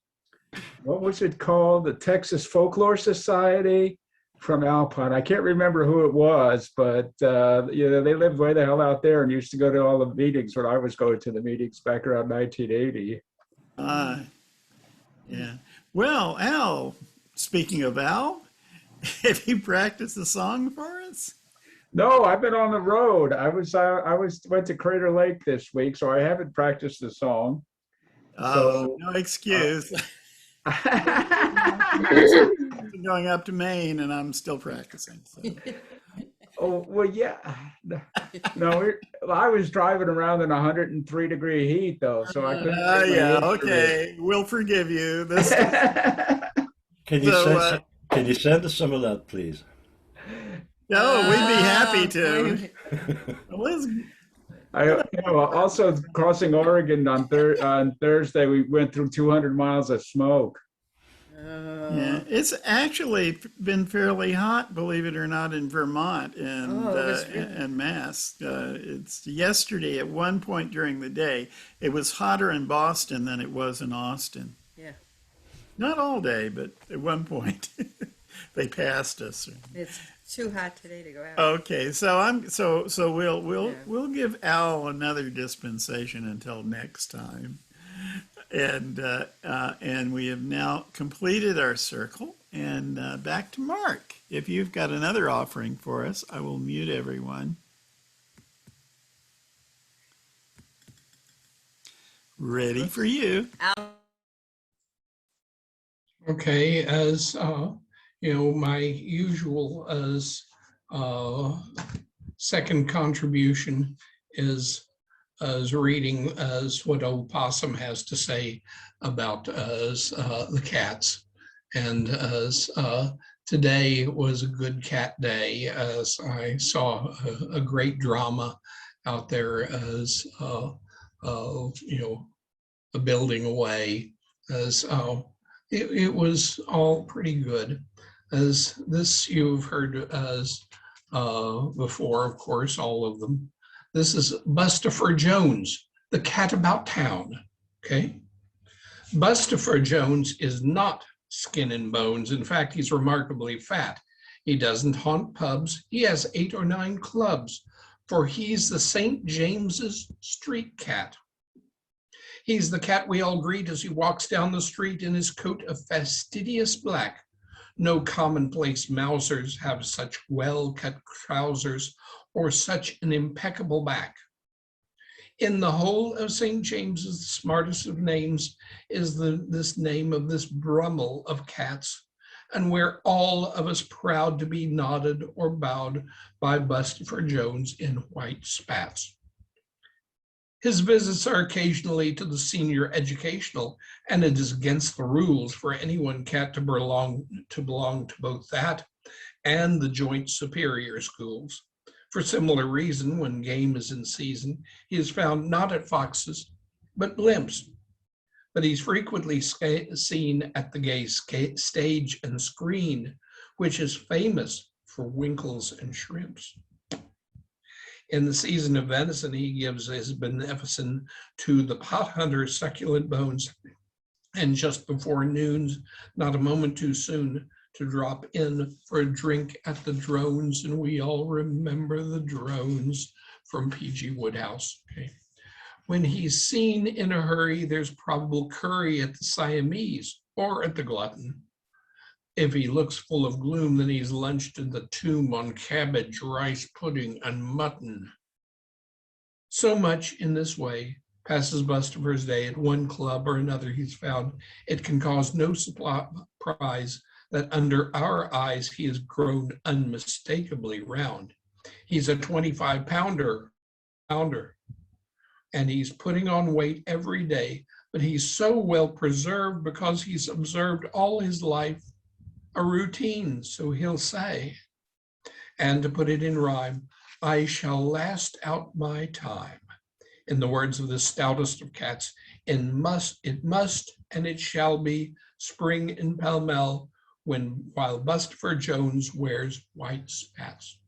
[SPEAKER 12] what was it called? The Texas Folklore Society from Alpine. I can't remember who it was, but they lived way the hell out there and used to go to all the meetings when I was going to the meetings back around 1980.
[SPEAKER 1] Yeah. Well, Al, speaking of Al, have you practiced a song for us?
[SPEAKER 12] No, I've been on the road. I went to Crater Lake this week, so I haven't practiced the song.
[SPEAKER 1] Oh, no excuse. Going up to Maine, and I'm still practicing. So.
[SPEAKER 12] Oh, well, yeah. No, I was driving around in 103-degree heat, though, so I couldn't.
[SPEAKER 1] Yeah, okay. We'll forgive you. This.
[SPEAKER 11] Can you send us some of that, please?
[SPEAKER 1] No, we'd be happy to.
[SPEAKER 12] Also crossing Oregon on Thursday, we went through 200 miles of smoke.
[SPEAKER 1] Yeah, it's actually been fairly hot, believe it or not, in Vermont and Mass. It's yesterday at one point during the day, it was hotter in Boston than it was in Austin.
[SPEAKER 13] Yeah.
[SPEAKER 1] Not all day, but at one point they passed us.
[SPEAKER 13] It's too hot today to go out.
[SPEAKER 1] Okay, so we'll give Al another dispensation until next time. And we have now completed our circle, and back to Mark. If you've got another offering for us, I will mute everyone. Ready for you.
[SPEAKER 3] Okay, as my usual as second contribution is as reading as what Old Possum has to say about the cats. And as today was a good cat day, as I saw a great drama out there as a building away, as it was all pretty good. As this you've heard as before, of course, all of them. This is Bustopher Jones, the cat about town, okay? Bustopher Jones is not skin and bones. In fact, he's remarkably fat. He doesn't haunt pubs. He has 8 or 9 clubs, for he's the St. James's street cat. He's the cat we all greet as he walks down the street in his coat of fastidious black. No commonplace mousers have such well-cut trousers or such an impeccable back. In the whole of St. James's, the smartest of names is this name of this Brummel of cats, and we're all of us proud to be nodded or bowed by Bustopher Jones in white spats. His visits are occasionally to the senior educational, and it is against the rules for any one cat to belong to both that and the joint superior schools. For similar reason, when game is in season, he is found not at Fox's, but Blimp's. But he's frequently seen at the gay stage and screen, which is famous for winkles and shrimps. In the season of venison, he gives his beneficence to the pot hunter succulent bones, and just before noon, not a moment too soon, to drop in for a drink at the Drones, and we all remember the Drones from P.G. Wodehouse. Okay. When he's seen in a hurry, there's probable curry at the Siamese or at the Glutton. If he looks full of gloom, then he's lunched in the Tomb on cabbage, rice pudding, and mutton. So much in this way passes Bustopher's day at one club or another he's found. It can cause no surprise that under our eyes he has grown unmistakably round. He's a 25-pounder, and he's putting on weight every day, but he's so well preserved because he's observed all his life a routine, so he'll say. And to put it in rhyme, I shall last out my time in the words of the stoutest of cats, it must and it shall be spring in Pall Mall while Bustopher Jones wears white spats.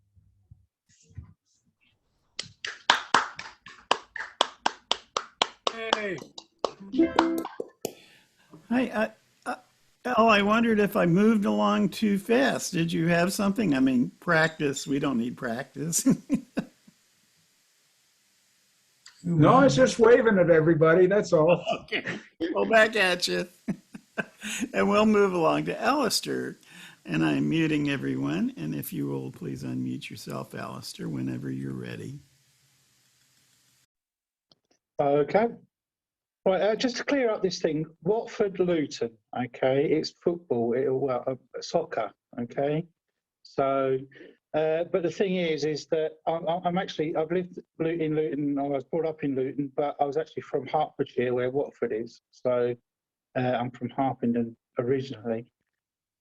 [SPEAKER 10] Hey.
[SPEAKER 1] Hi, Al, I wondered if I moved along too fast. Did you have something? I mean, practice. We don't need practice.
[SPEAKER 12] No, it's just waving at everybody. That's all.
[SPEAKER 1] Okay. Well, back at you. And we'll move along to Alistair. And I'm muting everyone. And if you will please unmute yourself, Alistair, whenever you're ready.
[SPEAKER 4] Okay. Right, just to clear up this thing, Watford Luton, okay, it's football, soccer, okay. So, but the thing is that I've lived in Luton. I was brought up in Luton, but I was actually from Hertfordshire, where Watford is. So, I'm from Harpenden originally,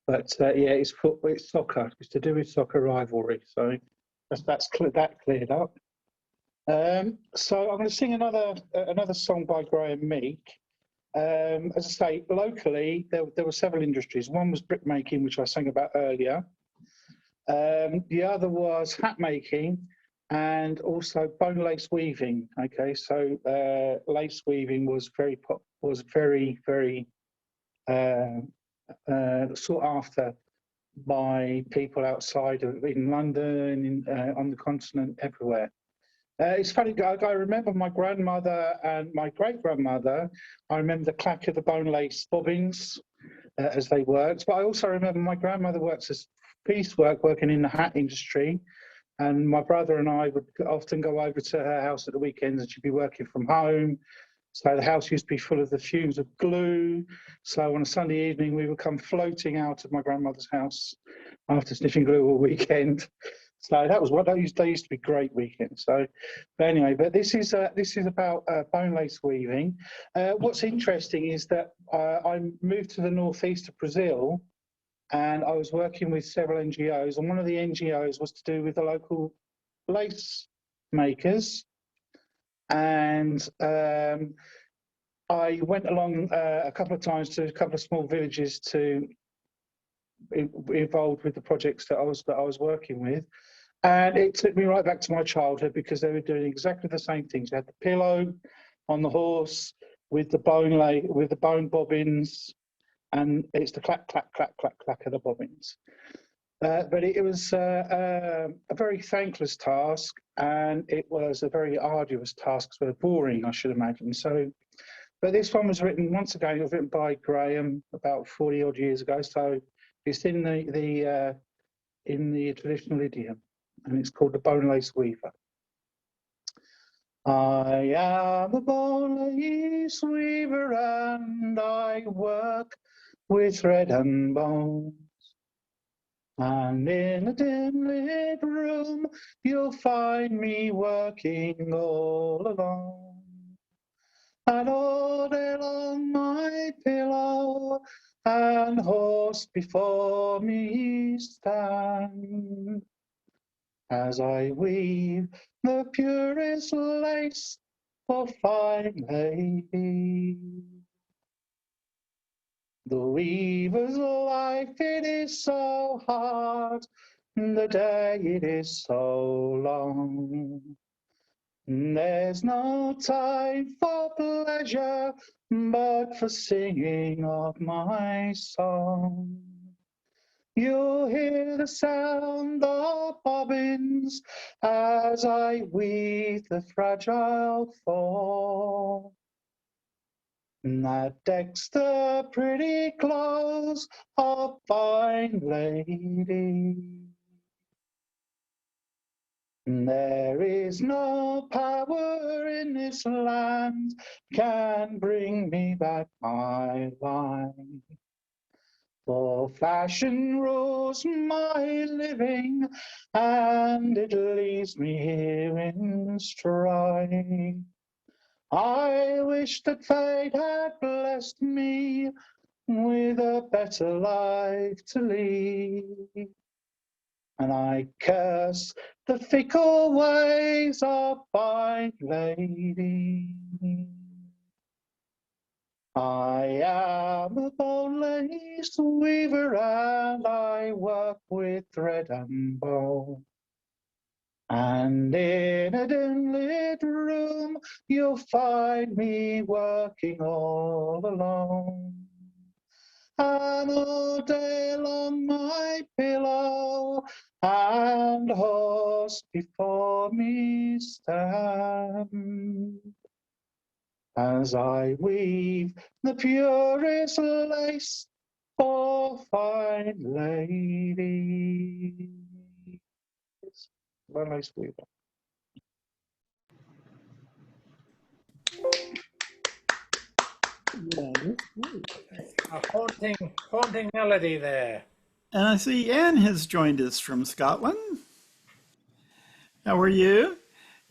[SPEAKER 4] but yeah, it's football, it's soccer. It's to do with soccer rivalry. So that cleared up. So I'm going to sing another song by Graham Meek. As I say, locally there were several industries. One was brickmaking, which I sang about earlier. The other was hat making, and also bone lace weaving. Okay, so lace weaving was very sought after by people outside of in London, on the continent, everywhere. It's funny, I remember my grandmother and my great-grandmother. I remember the clack of the bone lace bobbins as they worked, but I also remember my grandmother worked as piecework, working in the hat industry, and my brother and I would often go over to her house at the weekends, and she'd be working from home. So the house used to be full of the fumes of glue. So on a Sunday evening, we would come floating out of my grandmother's house after sniffing glue all weekend. So that was they used to be great weekends. So, but anyway, but this is about bone lace weaving. What's interesting is that I moved to the northeast of Brazil, and I was working with several NGOs, and one of the NGOs was to do with the local lace makers, and I went along a couple of times to a couple of small villages to involved with the projects that I was working with. And it took me right back to my childhood, because they were doing exactly the same things. They had the pillow on the horse with the bone bobbins, and it's the clack, clack, clack, clack, clack of the bobbins. But it was a very thankless task, and it was a very arduous task, so boring, I should imagine. So, but this one was written, once again, it was written by Graham about 40 odd years ago. So it's in the traditional idiom, and it's called the Bone Lace Weaver. I am a bone lace weaver, and I work with thread and bone. And in a dim lit room, you'll find me working all alone. And all day long my pillow and horse before me stand, as I weave the purest lace for fine ladies. The weaver's life, it is so hard, the day it is so long. There's no time for pleasure, but for singing of my song. You'll hear the sound of bobbins as I weave the fragile form that decks the pretty clothes of fine lady. There is no power in this land can bring me back my line. For fashion rules my living, and it leaves me here in strife. I wish that fate had blessed me with a better life to lead, and I curse the fickle ways of fine lady. I am a bold lace weaver, and I work with thread and bone. And in a dim lit room, you'll find me working all alone. And all day long my pillow and horse before me stand, as I weave the purest lace for fine ladies. My lace weaver.
[SPEAKER 1] Yeah, that's great.
[SPEAKER 7] A haunting melody there.
[SPEAKER 1] And I see Anne has joined us from Scotland. How are you?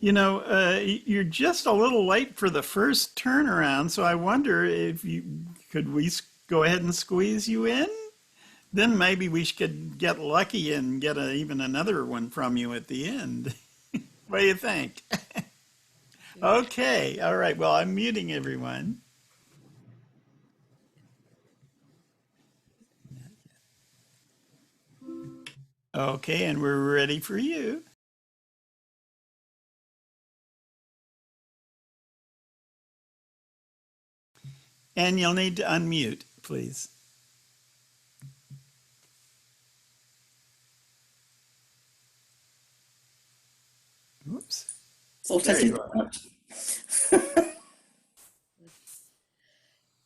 [SPEAKER 1] You know, you're just a little late for the first turnaround, so I wonder if could we go ahead and squeeze you in? Then maybe we could get lucky and get even another one from you at the end. What do you think? Okay, all right. Well, I'm muting everyone. Okay, and we're ready for you. And you'll need to unmute, please. Whoops. There you are.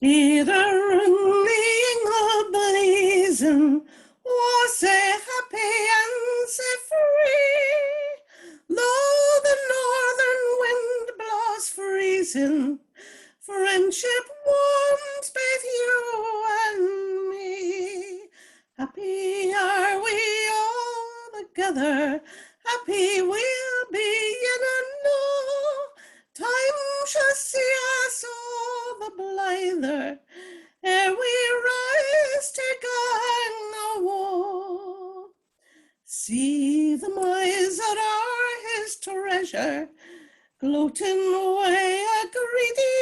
[SPEAKER 14] Peter and the England blazing was a happy and so free. Though the northern wind blows freezing, friendship warms both you and me. Happy are we all together, happy we'll be in a no. Time shall see us all the blither, ere we rise to gang the war. See the miser are his treasure, gloating away a greedy.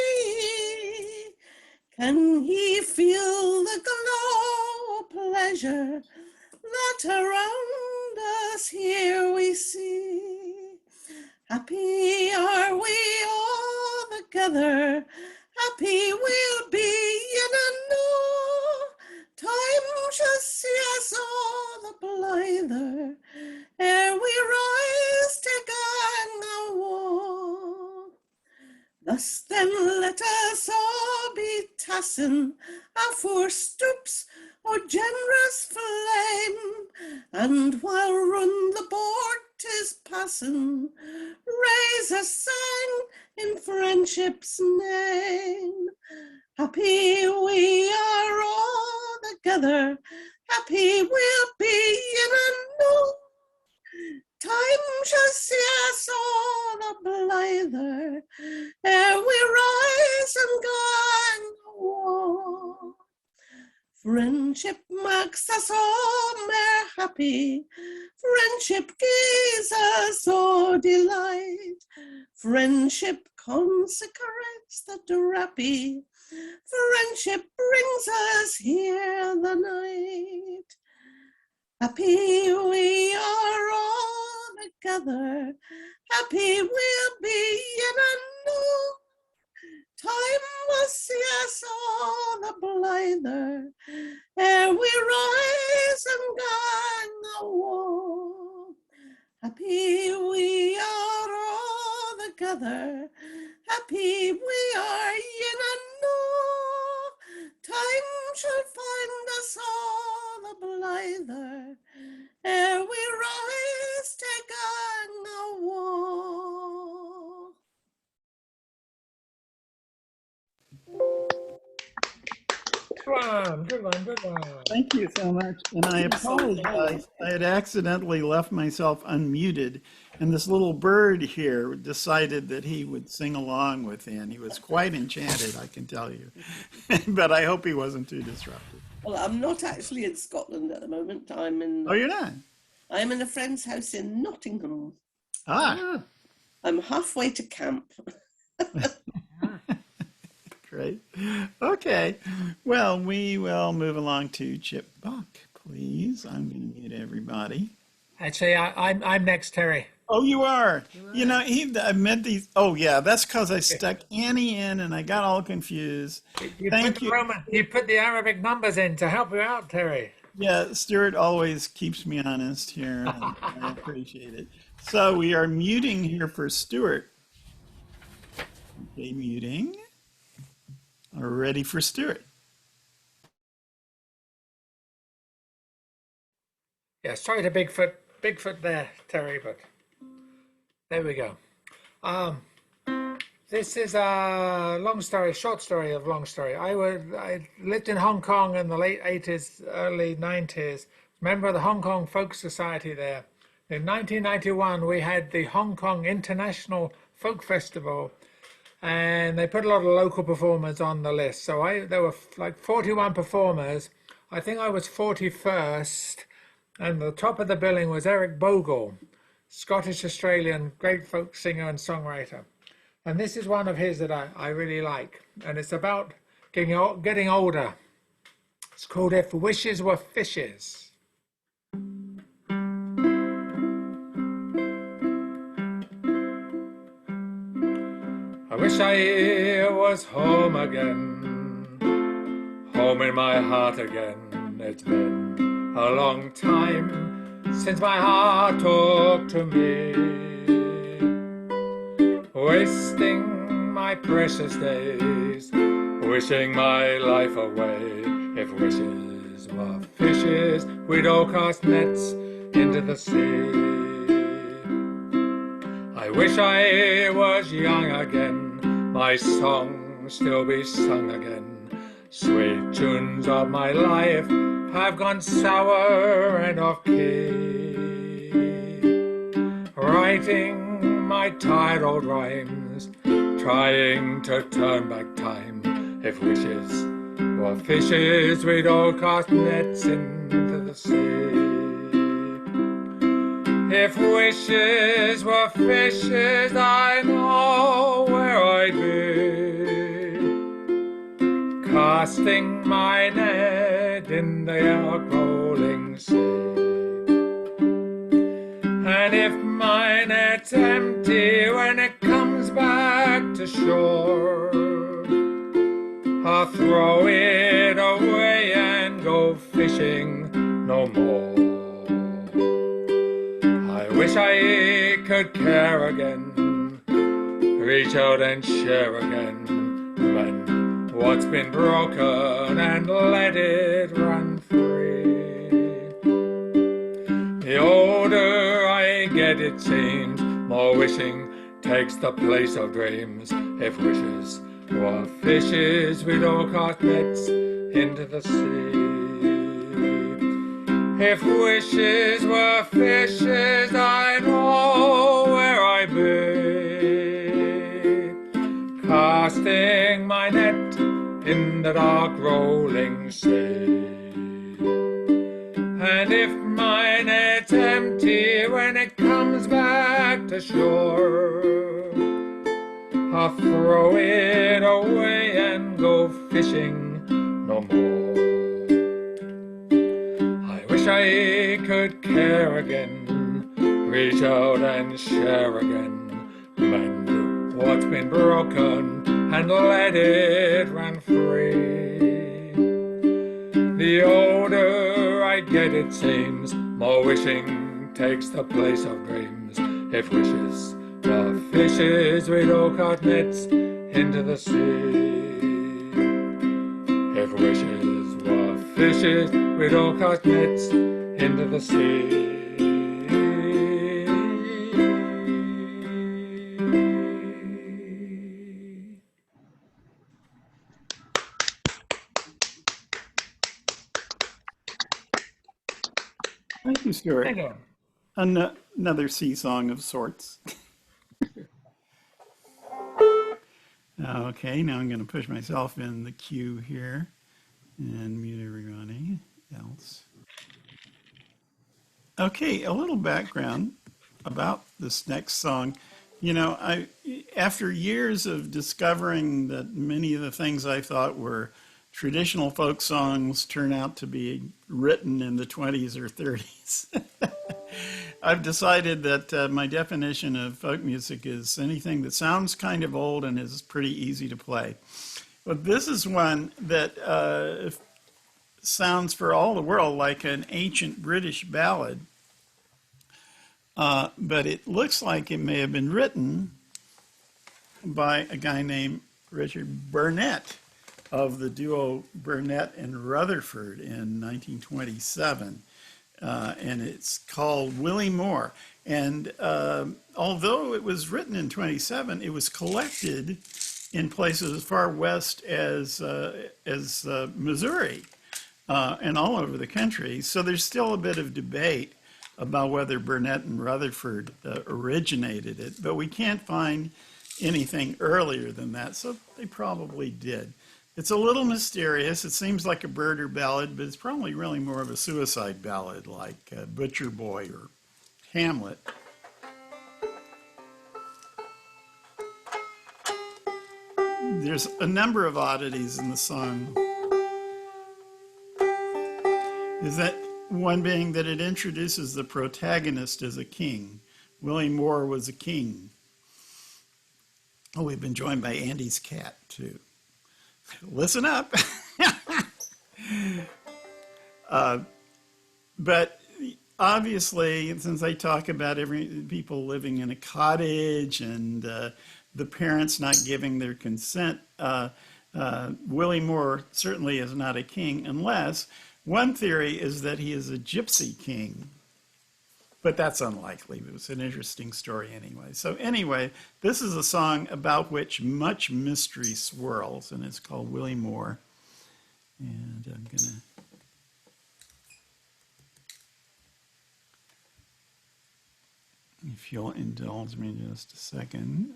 [SPEAKER 14] Can he feel the glow of pleasure that around us here we see? Happy are we all together, happy we'll be in a no. Time shall see us all the blither, ere we rise to gang the war. Thus then let us all be tassing our four stoops or generous flame, and while round the board 'tis passing, raise a song in friendship's name. Happy we are all together, happy we'll be in a no. Time shall see us all the blither, ere we rise and gang the war. Friendship makes us all mair happy, friendship gives us all delight, friendship consecrates the drappy, friendship brings us here the night. Happy we are all together, happy we'll be in a no. Time will see us all the blither, ere we rise and gang the war. Happy we are all together, happy we are in a no. Time shall find us all the blither, ere we rise to gang the war.
[SPEAKER 7] Good one.
[SPEAKER 1] Thank you so much. And I apologize. I had accidentally left myself unmuted, and this little bird here decided that he would sing along with Anne. He was quite enchanted, I can tell you. But I hope he wasn't too disruptive.
[SPEAKER 14] Well, I'm not actually in Scotland at the moment. I'm in.
[SPEAKER 1] Oh, you're not?
[SPEAKER 14] I am in a friend's house in Nottingham.
[SPEAKER 1] Ah,
[SPEAKER 14] I'm halfway to camp.
[SPEAKER 1] great. Okay. Well, we will move along to Chip Buck, please. I'm going to mute everybody.
[SPEAKER 2] Actually, I'm next, Terry.
[SPEAKER 1] Oh, you are. You know, I meant these. Oh, yeah. That's because I stuck Annie in and I got all confused. Thank you.
[SPEAKER 2] You put the Arabic numbers in to help you out, Terry.
[SPEAKER 1] Yeah, Stuart always keeps me honest here. And I appreciate it. So we are muting here for Stuart. Okay, muting. Are ready for Stuart.
[SPEAKER 2] Yeah, sorry to Bigfoot there, Terry, but there we go. This is a short story of long story. I lived in Hong Kong in the late 80s, early 90s. Member of the Hong Kong Folk Society there. In 1991, we had the Hong Kong International Folk Festival, and they put a lot of local performers on the list. So there were like 41 performers. I think I was 41st, and the top of the billing was Eric Bogle, Scottish-Australian great folk singer and songwriter. And this is one of his that I really like, and it's about getting older. It's called If Wishes Were Fishes. I wish I was home again, home in my heart again. It's been a long time since my heart talked to me, wasting my precious days, wishing my life away. If wishes were fishes, we'd all cast nets into the sea. I wish I was young again, my song still be sung again. Sweet tunes of my life have gone sour and off key. Writing my tired old rhymes, trying to turn back time. If wishes were fishes, we'd all cast nets into the sea. If wishes were fishes, I know where I'd be, casting my net in the out-rolling sea. And if my net's empty when it comes back to shore, I'll throw it away and go fishing no more. I wish I could care again, reach out and share again, mend what's been broken and let it run free. The older I get, it seems, more wishing takes the place of dreams. If wishes were fishes, we'd all cast nets into the sea. If wishes were fishes, I know where I'd be, casting my net in the dark rolling sea. And if my net's empty when it comes back to shore, I'll throw it away and go fishing no more. I could care again, reach out and share again, mend what's been broken and let it run free. The older I get, it seems, more wishing takes the place of dreams. If wishes were fishes, we'd all cast nets into the sea. If wishes were fishes, we'd all cast nets into the sea.
[SPEAKER 1] Thank you, Stuart.
[SPEAKER 2] Thank you.
[SPEAKER 1] Another sea song of sorts. Okay, now I'm going to push myself in the queue here and mute everybody else. Okay, a little background about this next song. After years of discovering that many of the things I thought were traditional folk songs turn out to be written in the 20s or 30s, I've decided that my definition of folk music is anything that sounds kind of old and is pretty easy to play. But this is one that sounds for all the world like an ancient British ballad. But it looks like it may have been written by a guy named Richard Burnett of the duo Burnett and Rutherford in 1927. And it's called Willie Moore. And although it was written in 27, it was collected in places as far west as Missouri and all over the country. So there's still a bit of debate about whether Burnett and Rutherford originated it, but we can't find anything earlier than that, so they probably did. It's a little mysterious. It seems like a birder ballad, but it's probably really more of a suicide ballad like Butcher Boy or Hamlet. There's a number of oddities in the song. Is that one being that it introduces the protagonist as a king. Willie Moore was a king. Oh, we've been joined by Andy's cat, too. Listen up. But obviously, since I talk about people living in a cottage and the parents not giving their consent, Willie Moore certainly is not a king unless one theory is that he is a gypsy king. But that's unlikely. It was an interesting story anyway. So anyway, this is a song about which much mystery swirls, and it's called Willie Moore. And I'm going to... If you'll indulge me just a second.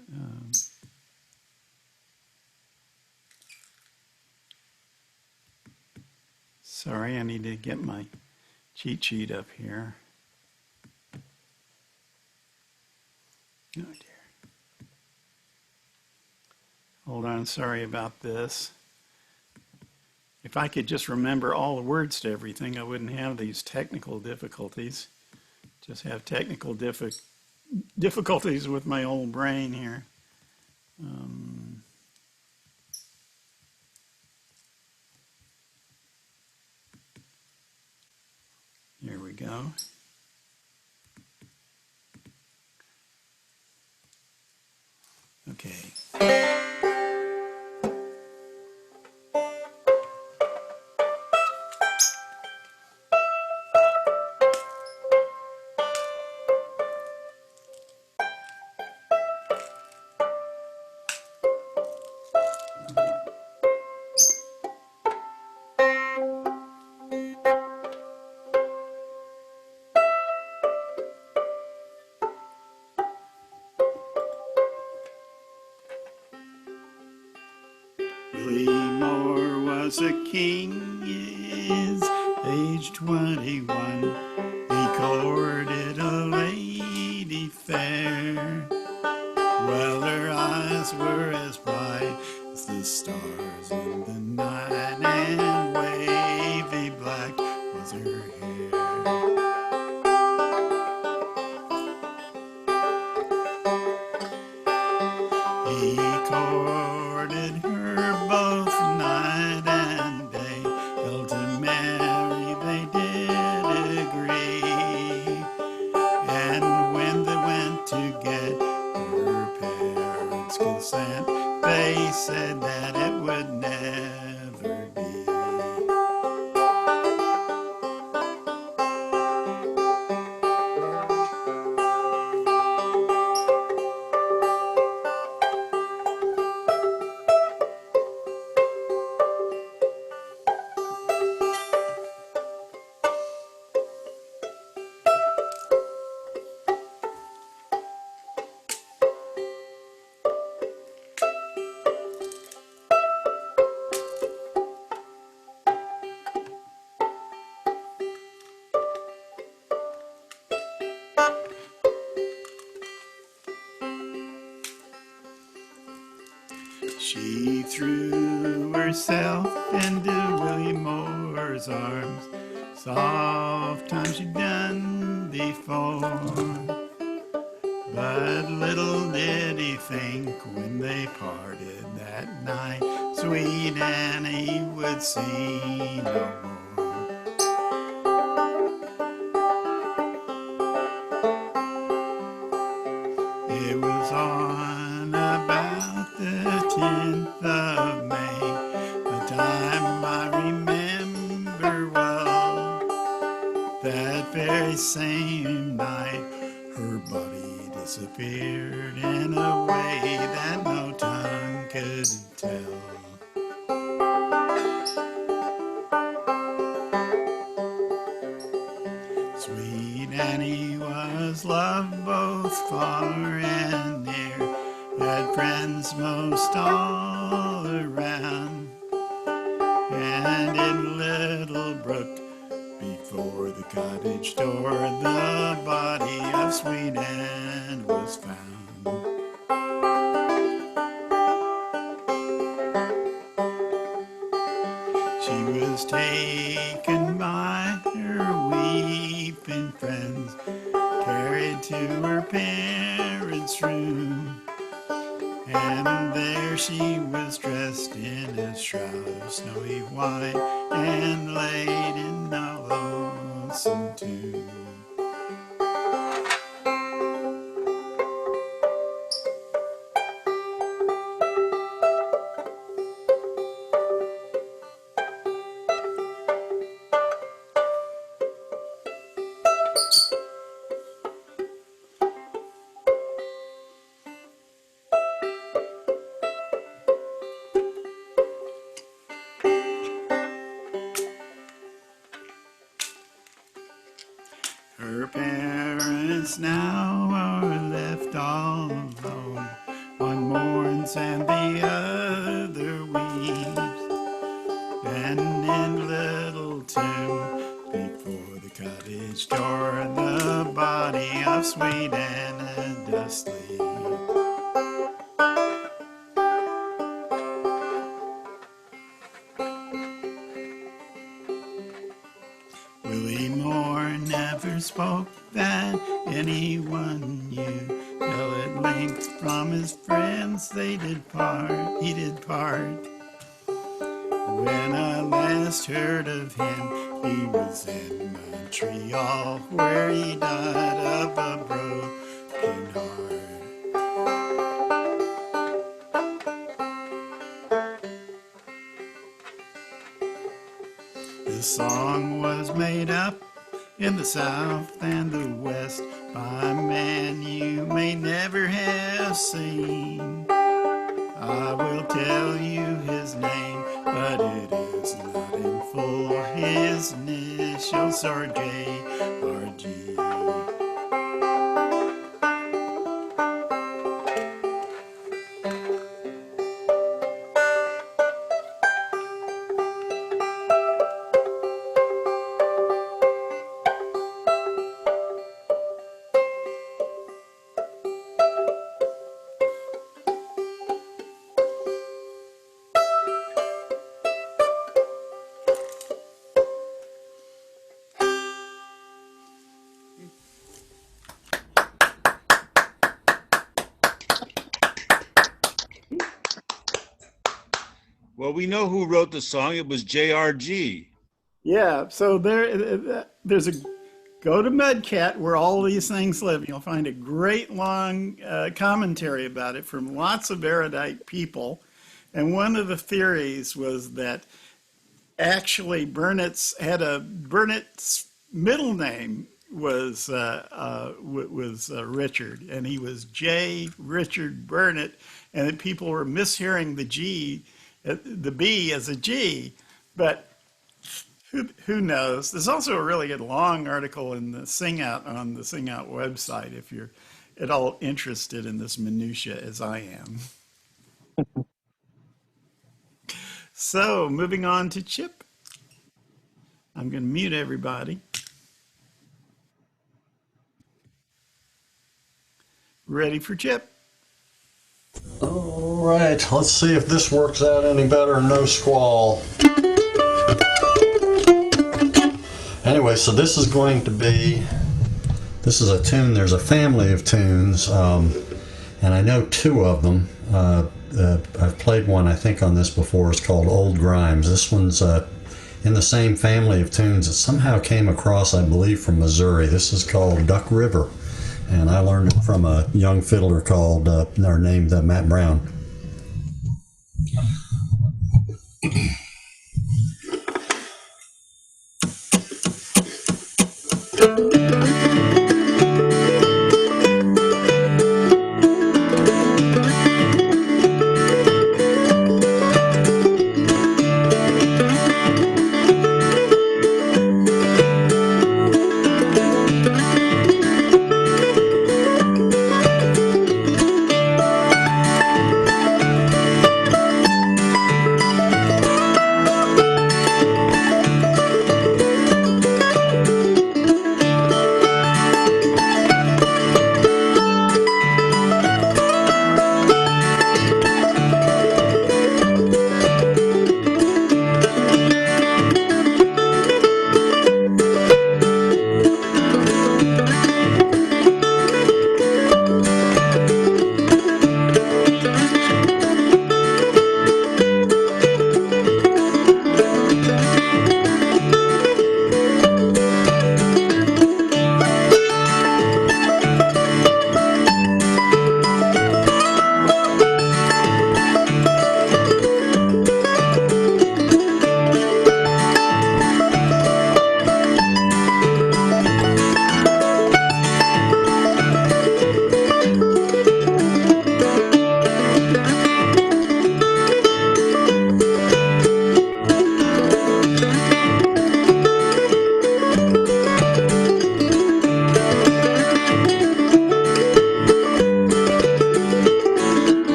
[SPEAKER 1] Sorry, I need to get my cheat sheet up here. Oh dear. Hold on, sorry about this. If I could just remember all the words to everything, I wouldn't have these technical difficulties. Just have technical difficulties with my old brain here. Here we go. Okay. Willie Moore was a king, is age 21. He courted a lady fair. Well, her eyes were as bright as the stars in the night, and wavy black was her hair. He courted her both night and day, till to marry they did agree. And when they went to get her parents' consent, they said that it would never be. She threw herself into Willie Moore's arms. Soft time she'd done before. But little did he think when they parted that night, sweet Annie would see no more. It was on about the 10th of May, a time I remember well. That very same night, her body disappeared in a way that no tongue could tell. Sweet Annie was loved both far and near, had friends most all around. And in Little Brook, before the cottage door, the body of Sweet Anne was found. She was taken by her weeping friends, carried to her parents' room, and there she was dressed in a shroud of snowy white and laid in a lonesome tomb. Her parents now are left all alone. One mourns and the other weeps. And in little tomb before the cottage door, the body of Sweet Anna does sleep. Willie Moore never spoke that anyone knew, till at length from his friends he did part. When I last heard of him, he was in Montreal, where he died of a broken heart. The song was made up in the South and the West by a man you may never have seen. I will tell you his name, but it is not in full. His initials are J.R.G.
[SPEAKER 5] Well, we know who wrote the song. It was J.R.G.
[SPEAKER 1] Yeah, so there's a go to Mudcat where all these things live. You'll find a great long commentary about it from lots of erudite people. And one of the theories was that actually Burnett's middle name was Richard, and he was J. Richard Burnett, and that people were mishearing the B as a G, but who knows? There's also a really good long article in the Sing Out on the Sing Out website if you're at all interested in this minutia as I am. So moving on to Chip. I'm going to mute everybody. Ready for Chip?
[SPEAKER 6] All right, let's see if this works out any better. No squall. Anyway, so this is going to be, this is a tune, there's a family of tunes, and I know two of them. I've played one, I think, on this before. It's called Old Grimes. This one's in the same family of tunes. It somehow came across, I believe, from Missouri. This is called Duck River, and I learned it from a young fiddler called, or named Matt Brown.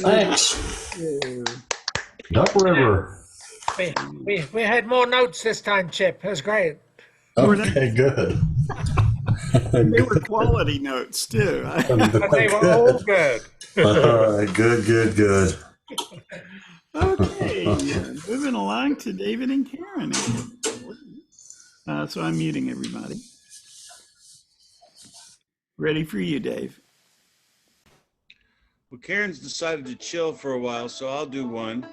[SPEAKER 6] Thanks. Duck River.
[SPEAKER 2] We had more notes this time, Chip. It was great.
[SPEAKER 6] Okay, good.
[SPEAKER 1] They were quality notes too.
[SPEAKER 2] And they were all good.
[SPEAKER 6] All right, good.
[SPEAKER 1] Okay, moving along to David and Karen. So I'm muting everybody. Ready for you, Dave.
[SPEAKER 5] Well, Karen's decided to chill for a while, so I'll do one.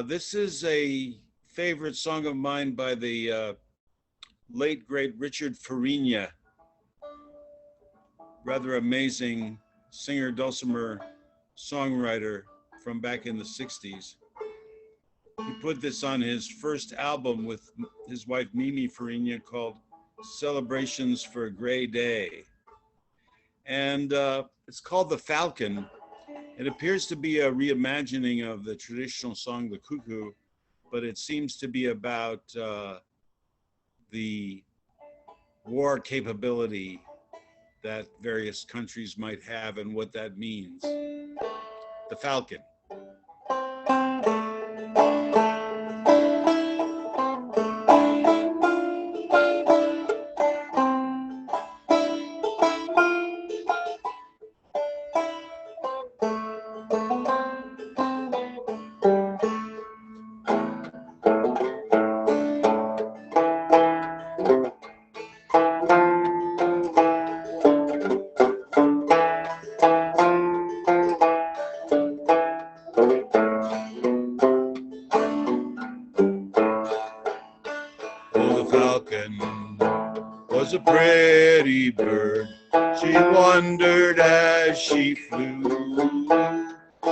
[SPEAKER 5] This is a favorite song of mine by the late, great Richard Farina. Rather amazing singer, dulcimer, songwriter from back in the 60s. He put this on his first album with his wife Mimi Farina called Celebrations for a Gray Day. And it's called The Falcon. It appears to be a reimagining of the traditional song, The Cuckoo, but it seems to be about the war capability that various countries might have and what that means. The Falcon. bird. She wondered as she flew.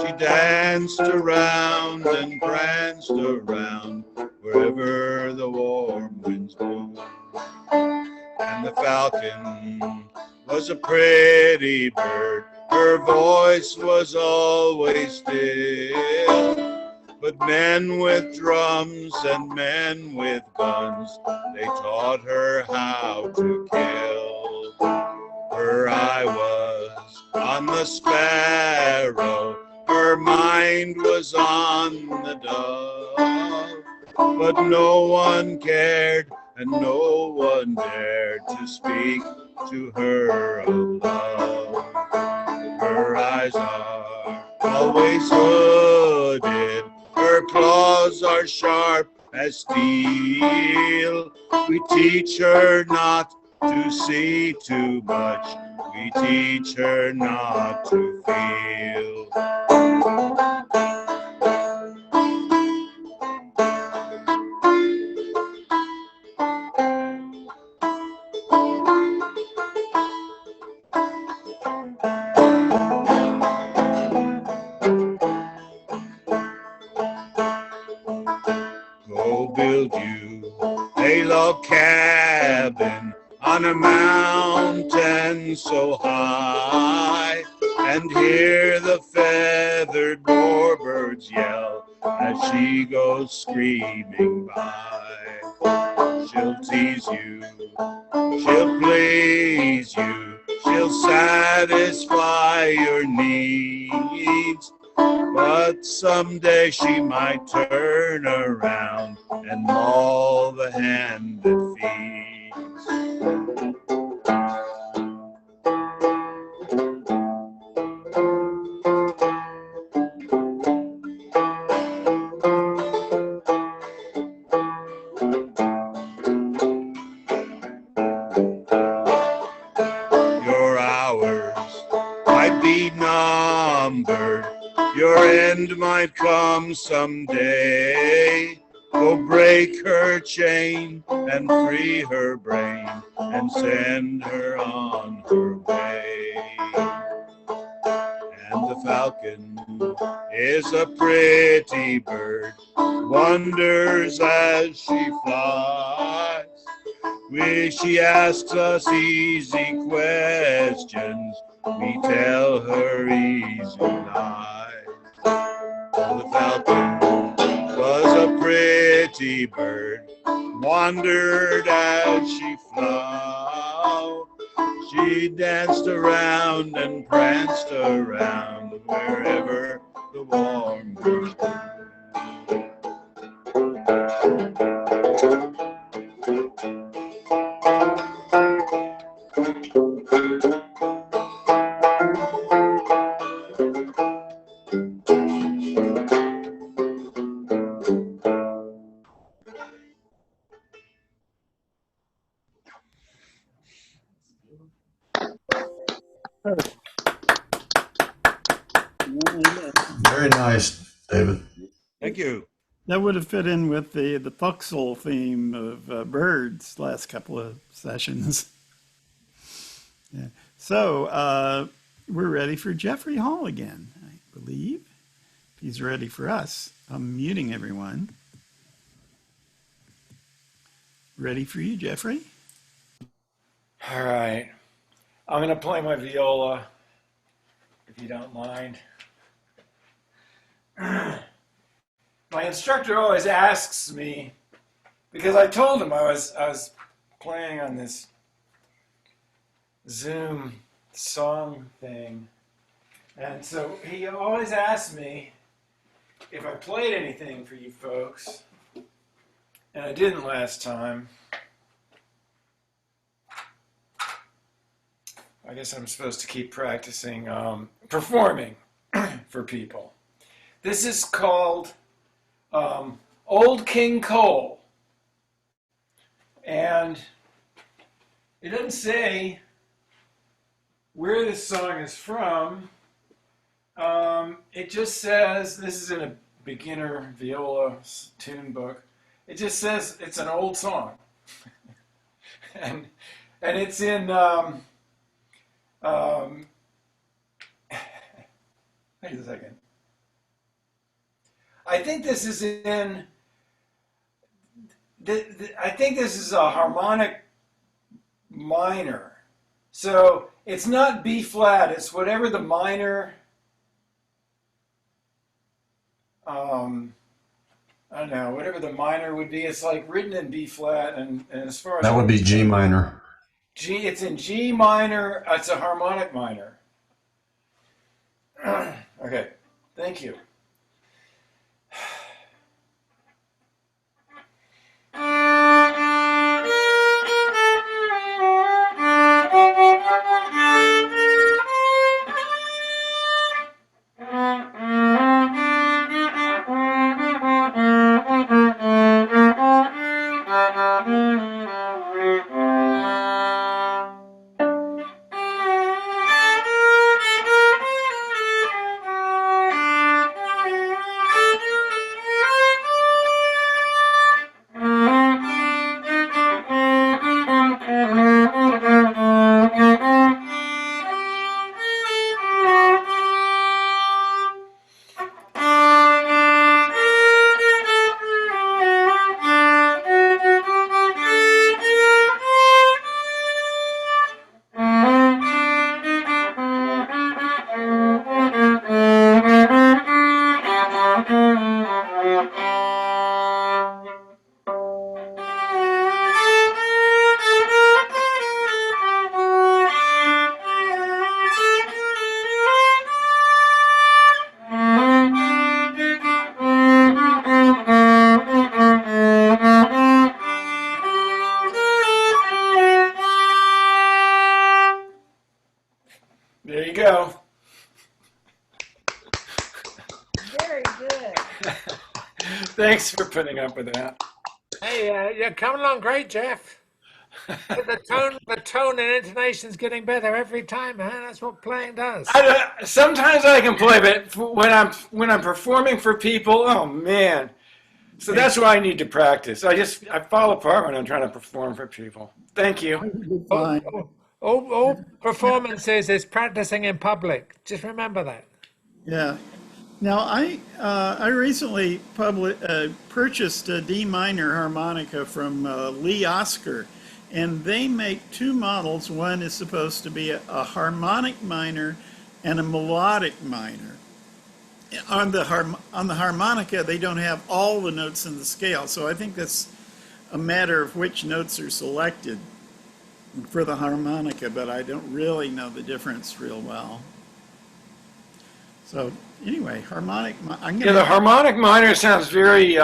[SPEAKER 5] She danced around and pranced around wherever the warm winds blew. And the falcon was a pretty bird. Her voice was always still. But men with drums and men with guns, they taught her how to kill. Her eye was on the sparrow, her mind was on the dove. But no one cared and no one dared to speak to her of love. Her eyes are always hooded, her claws are sharp as steel. We teach her not to see too much, we teach her not to feel. Go build you a log cabin on a mountain so high, and hear the feathered warbirds yell as she goes screaming by. She'll tease you, she'll please you, she'll satisfy your needs. But someday she might turn around and maul the hand that feeds. Your hours might be numbered, your end might come someday. Go break her chain and free her brain and send her on her way. And the falcon is a pretty bird, wonders as she flies. She asks us easy questions, we tell her easy lies. The falcon was a pretty bird, wandered as she flew. She danced around and pranced around wherever the warm breeze blew.
[SPEAKER 6] Very nice, David.
[SPEAKER 5] Thank you.
[SPEAKER 1] That would have fit in with the foxhole theme of birds last couple of sessions. Yeah. So we're ready for Jeffrey Hall again, I believe. He's ready for us. I'm muting everyone. Ready for you, Jeffrey?
[SPEAKER 7] All right. I'm going to play my viola, if you don't mind. My instructor always asks me, because I told him I was playing on this Zoom song thing, and so he always asks me if I played anything for you folks, and I didn't last time. I guess I'm supposed to keep practicing performing for people. This is called Old King Cole. And it doesn't say where this song is from. It just says, this is in a beginner viola tune book. It just says it's an old song. and it's in Wait a second. I think this is in. I think this is a harmonic minor. So it's not B flat. It's whatever the minor. I don't know, whatever the minor would be. It's like written in B flat, and as far as
[SPEAKER 6] That would be G minor.
[SPEAKER 7] G, it's in G minor. It's a harmonic minor. Okay, thank you. There you go.
[SPEAKER 13] Very good.
[SPEAKER 7] Thanks for putting up with that.
[SPEAKER 2] Hey, you're coming along great, Jeff. The tone and intonation's getting better every time, man. That's what playing does.
[SPEAKER 7] Sometimes I can play, but when I'm performing for people, oh man. So that's why I need to practice. I fall apart when I'm trying to perform for people. Thank you.
[SPEAKER 2] All performances is practicing in public. Just remember that.
[SPEAKER 1] Yeah. Now I recently purchased a D minor harmonica from Lee Oskar, and they make two models. One is supposed to be a harmonic minor and a melodic minor. On the harmonica, they don't have all the notes in the scale, so I think that's a matter of which notes are selected for the harmonica, but I don't really know the difference real well. So anyway, harmonic.
[SPEAKER 7] The harmonic minor sounds very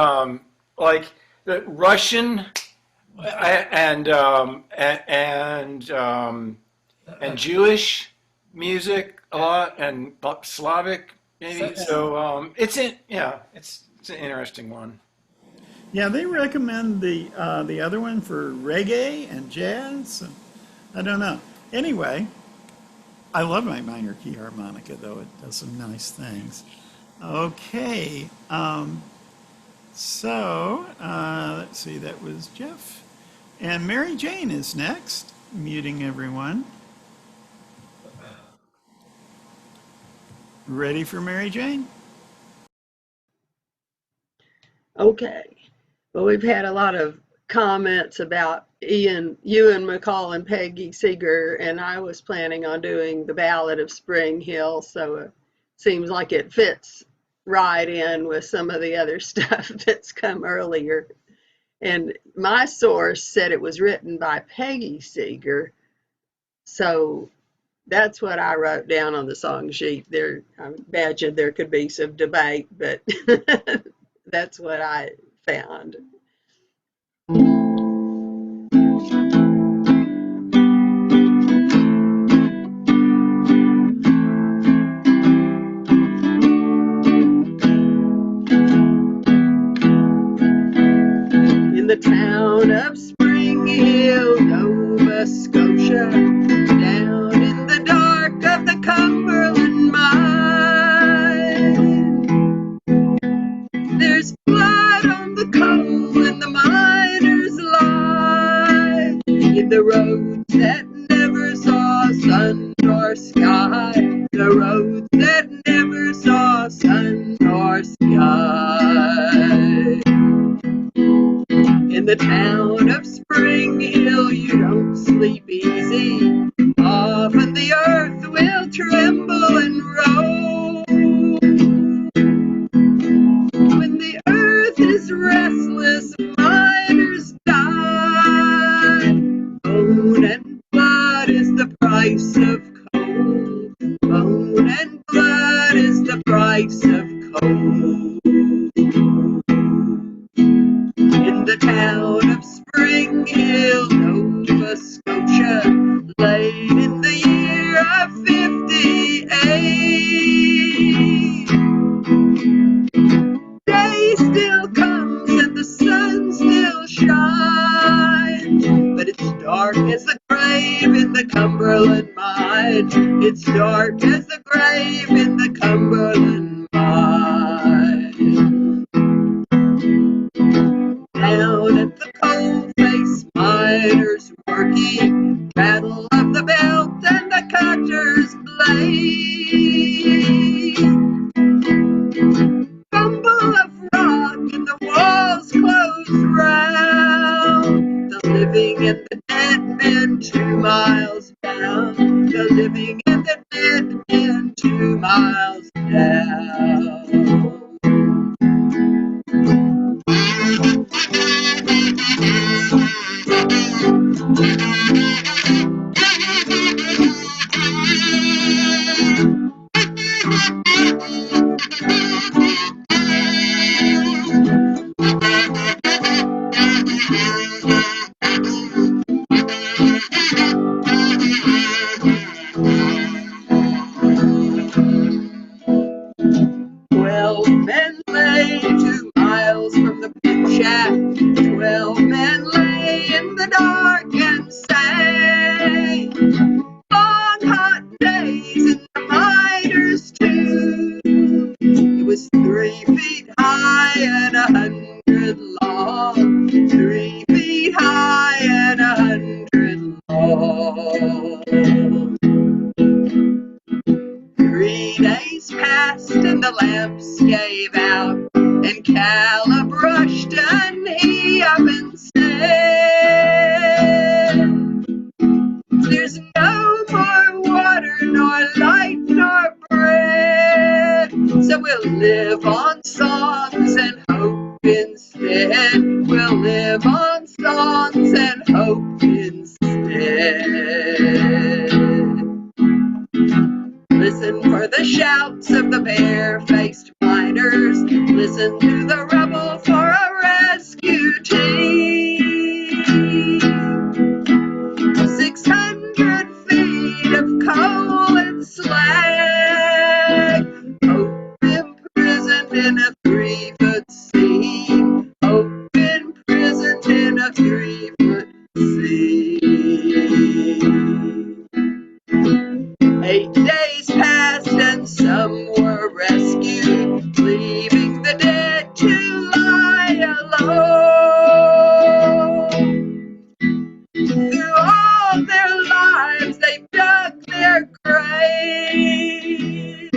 [SPEAKER 7] like the Russian and Jewish music a lot, and Slavic maybe. So it's an interesting one.
[SPEAKER 1] Yeah, they recommend the other one for reggae and jazz. I don't know. Anyway, I love my minor key harmonica, though it does some nice things. Okay, so let's see. That was Jeff, and Mary Jane is next. Muting everyone. Ready for Mary Jane?
[SPEAKER 9] Okay. Well, we've had a lot of comments about Ewan McCall and Peggy Seeger, and I was planning on doing the Ballad of Spring Hill, so it seems like it fits right in with some of the other stuff that's come earlier. And my source said it was written by Peggy Seeger, so that's what I wrote down on the song sheet. I imagine there could be some debate, but that's what I found. In the town of Spring Hill, Nova Scotia, down in the dark of the Cumberland mine, there's blood on the coal nor sky, the roads that never saw sun nor sky. In the town of Spring Hill, you don't sleep easy. Often the earth will tremble and roll. When the earth is restless, miners die. Bone and blood is the price of coal. Bone and blood is the price of coal. In the town of Spring Hill, Nova Scotia, late in the year of 58. Day still comes and the sun still shines, but it's dark as the grave in the Cumberland mine. It's dark as the grave in the Cumberland mine. Down at the coalface, miners working, battle of the belt and the cutter's blade. Rumble of rock and the walls close round. The living and the dead men 2 miles down. The living and the dead men 2 miles down. Men lay 2 miles from the pit shack. 12 men lay in the dark and sang. Long hot days in the miners' tomb. It was 3 feet high and 100 long. 3 feet high and 100 long. 3 days passed and the lamps gave out, and Caleb rushed and he up and said, there's no more water, nor light, nor bread, so we'll live on songs and hope instead. We'll live on songs and hope instead. Listen for the shouts of the bare-faced miners. Listen to the rubble for a rescue team. 600 feet of coal and slag. Hope imprisoned in a 3-foot sea. Hope imprisoned in a 3-foot sea. 8 days passed and some were rescued, leaving the dead to lie alone. Through all their lives they dug their grave.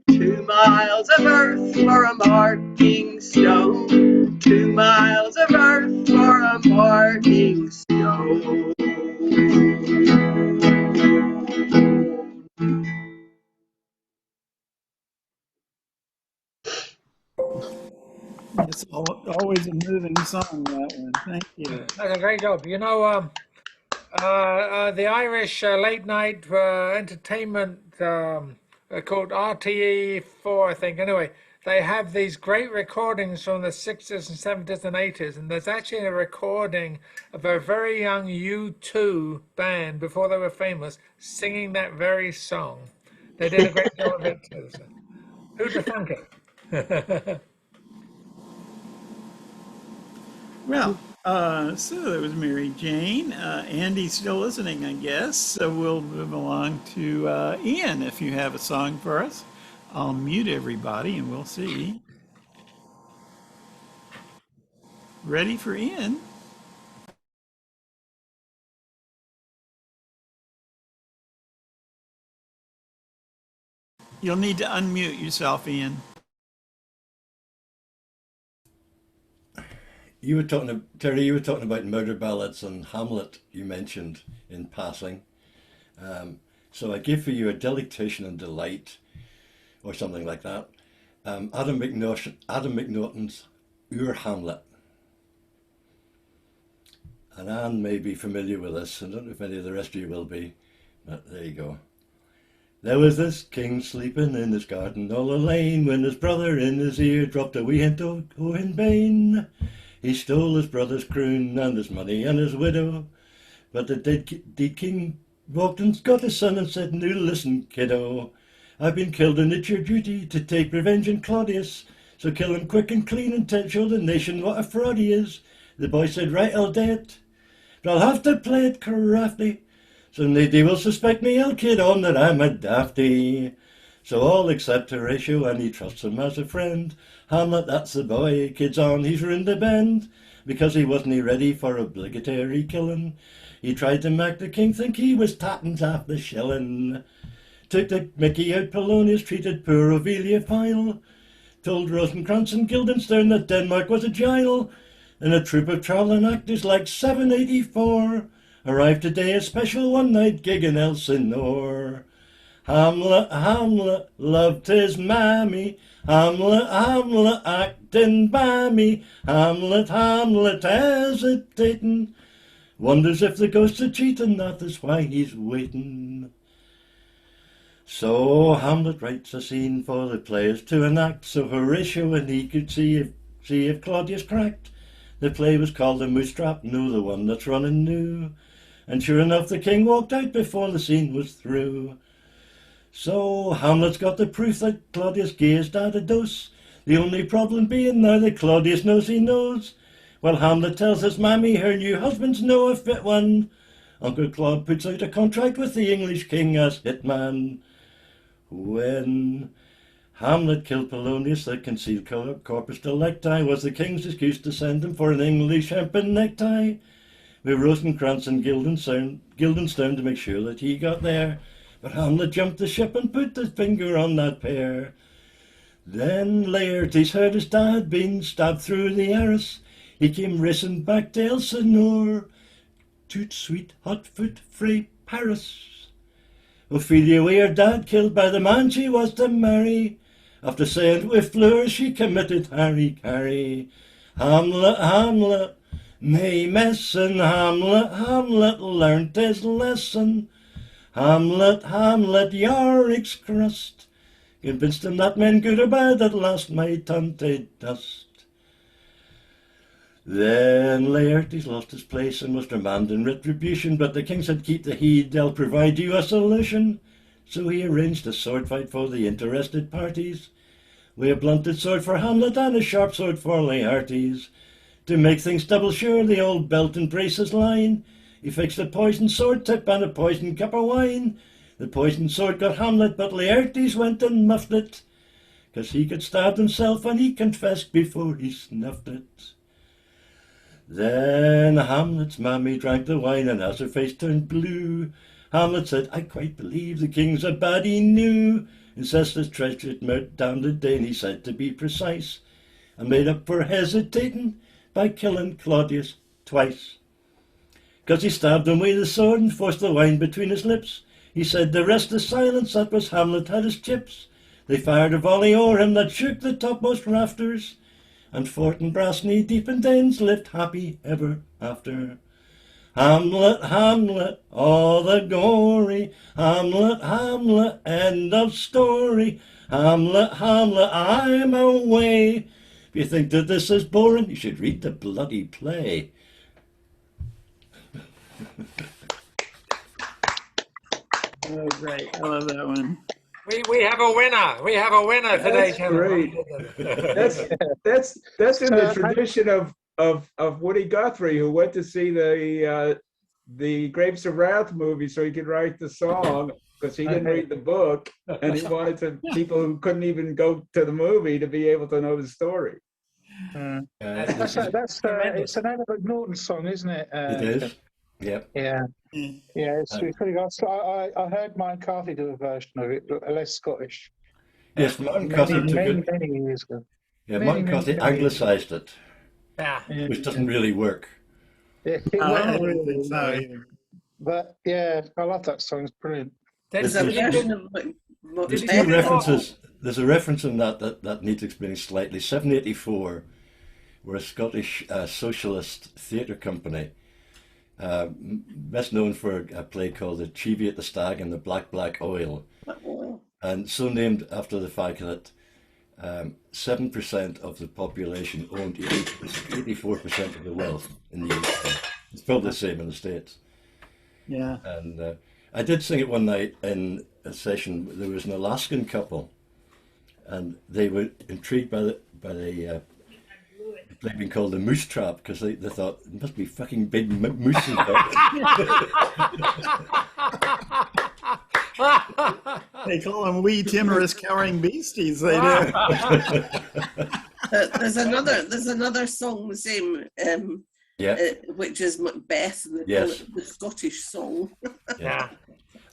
[SPEAKER 9] 2 miles of earth for a marking stone. 2 miles of earth for a marking stone.
[SPEAKER 1] It's always a moving song, that one. Thank you.
[SPEAKER 2] That's a great job. You know, the Irish late night entertainment called RTE4, I think. Anyway, they have these great recordings from the 60s and 70s and 80s, and there's actually a recording of a very young U2 band before they were famous singing that very song. They did a great job of it too. So. Who'd have thunk it?
[SPEAKER 1] Well, so that was Mary Jane. Andy's still listening, I guess. So we'll move along to Ian. If you have a song for us, I'll mute everybody and we'll see. Ready for Ian? You'll need to unmute yourself, Ian.
[SPEAKER 11] You were talking, Terry, you were talking about murder ballads and Hamlet you mentioned in passing. So I give for you a delectation and delight, or something like that. Adam McNaughton's Ur Hamlet. And Anne may be familiar with this. I don't know if any of the rest of you will be, but there you go. There was this king sleeping in his garden all alone, when his brother in his ear dropped a wee hint o' in bane. He stole his brother's croon and his money and his widow. But the dead king walked and got his son and said, "Now listen, kiddo. I've been killed and it's your duty to take revenge on Claudius. So kill him quick and clean and show the nation what a fraud he is." The boy said, "Right, I'll do it. But I'll have to play it crafty. So nobody will suspect me, I'll kid on that I'm a dafty." So all accept Horatio and he trusts him as a friend. Hamlet, that's the boy, kids on, he's ruined the bend. Because he wasn't ready for obligatory killing. He tried to make the king think he was tatting half the shilling. Took the mickey out Polonius, treated poor Ophelia Pyle. Told Rosencrantz and Guildenstern that Denmark was a jail. And a troop of travelling actors like 784 arrived today, a special one-night gig in Elsinore. Hamlet, Hamlet, loved his mammy. Hamlet, Hamlet, acting balmy. Hamlet, Hamlet, hesitating. Wonders if the ghosts are cheating, that is why he's waiting. So Hamlet writes a scene for the players to enact, so Horatio and he could see if Claudius cracked. The play was called The Mousetrap, no, the one that's running new. And sure enough, the king walked out before the scene was through. So Hamlet's got the proof that Claudius gazed at a dose. The only problem being now that Claudius knows he knows. Well, Hamlet tells his mammy her new husband's no a fit one. Uncle Claude puts out a contract with the English king as hitman. When Hamlet killed Polonius, the concealed corpus delicti was the king's excuse to send him for an English hempen necktie. With Rosencrantz and Guildenstern to make sure that he got there. But Hamlet jumped the ship and put his finger on that pair. Then Laertes heard his dad had been stabbed through the arras. He came racing back to Elsinore, toot sweet hot foot frae Paris. Ophelia wi' her dad killed by the man she was to marry. After saying with Fleur she committed harry-carry. Hamlet, Hamlet, nae messin'. Hamlet, Hamlet learnt his lesson. Hamlet, Hamlet, Yorick's crust convinced him that men good or bad at last might turn to dust. Then Laertes lost his place and was demanding retribution, but the king said, "Keep the heed, I'll provide you a solution." So he arranged a sword fight for the interested parties, with a blunted sword for Hamlet and a sharp sword for Laertes. To make things double sure, the old belt and braces line, he fixed a poisoned sword tip and a poisoned cup of wine. The poisoned sword got Hamlet, but Laertes went and muffed it, 'cause he could stab himself and he confessed before he snuffed it. Then Hamlet's mammy drank the wine, and as her face turned blue, Hamlet said, "I quite believe the king's a baddie new." Incestus treacherous damned the Dane, he said to be precise, and made up for hesitating by killing Claudius twice. 'Cause he stabbed him with the sword and forced the wine between his lips. He said, "The rest is silence," that was Hamlet had his chips. They fired a volley o'er him that shook the topmost rafters, and fort and brass knee-deep in Danes lived happy ever after. Hamlet, Hamlet, all the gory. Hamlet, Hamlet, end of story. Hamlet, Hamlet, I'm away. If you think that this is boring, you should read the bloody play.
[SPEAKER 1] Oh, great. I love that one.
[SPEAKER 2] We have a winner. We have a winner today.
[SPEAKER 12] That's great. That's in the tradition of Woody Guthrie, who went to see the Grapes of Wrath movie so he could write the song, because he didn't read the book, and he wanted people who couldn't even go to the movie to be able to know the story.
[SPEAKER 4] It's an Adam McNaughton song, isn't it?
[SPEAKER 11] It is. Yep.
[SPEAKER 4] Yeah. Yeah, it's pretty good. I heard Mike Carthy do a version of it, less Scottish.
[SPEAKER 11] Yes, Martin Cotter took
[SPEAKER 4] many,
[SPEAKER 11] it.
[SPEAKER 4] many years ago.
[SPEAKER 11] Yeah,
[SPEAKER 4] Many,
[SPEAKER 11] Martin
[SPEAKER 4] many,
[SPEAKER 11] Cotter
[SPEAKER 4] many years ago.
[SPEAKER 11] anglicized it,
[SPEAKER 12] Yeah.
[SPEAKER 11] which doesn't really work.
[SPEAKER 4] It
[SPEAKER 1] I
[SPEAKER 4] wasn't
[SPEAKER 1] don't
[SPEAKER 4] really,
[SPEAKER 1] think so
[SPEAKER 4] no.
[SPEAKER 1] either.
[SPEAKER 4] But yeah, I love that song. It's brilliant.
[SPEAKER 14] There's
[SPEAKER 11] There's-
[SPEAKER 14] a
[SPEAKER 11] there's-
[SPEAKER 14] version of
[SPEAKER 11] There's
[SPEAKER 14] Macbeth.
[SPEAKER 11] two references. There's a reference in that needs explaining slightly. 784, were a Scottish socialist theatre company, best known for a play called The Cheviot the Stag and the Black Black Oil, and so named after the fact that 7% of the population owned 84% of the wealth in the UK. It's probably the same in the States.
[SPEAKER 1] Yeah.
[SPEAKER 11] And I did sing it one night in a session. There was an Alaskan couple, and they were intrigued by the play being called the Moose Trap because they thought it must be fucking big mooses.
[SPEAKER 1] They call them wee timorous cowering beasties. They do.
[SPEAKER 14] There's another song the same, which is Macbeth, the Scottish song.
[SPEAKER 11] Yeah.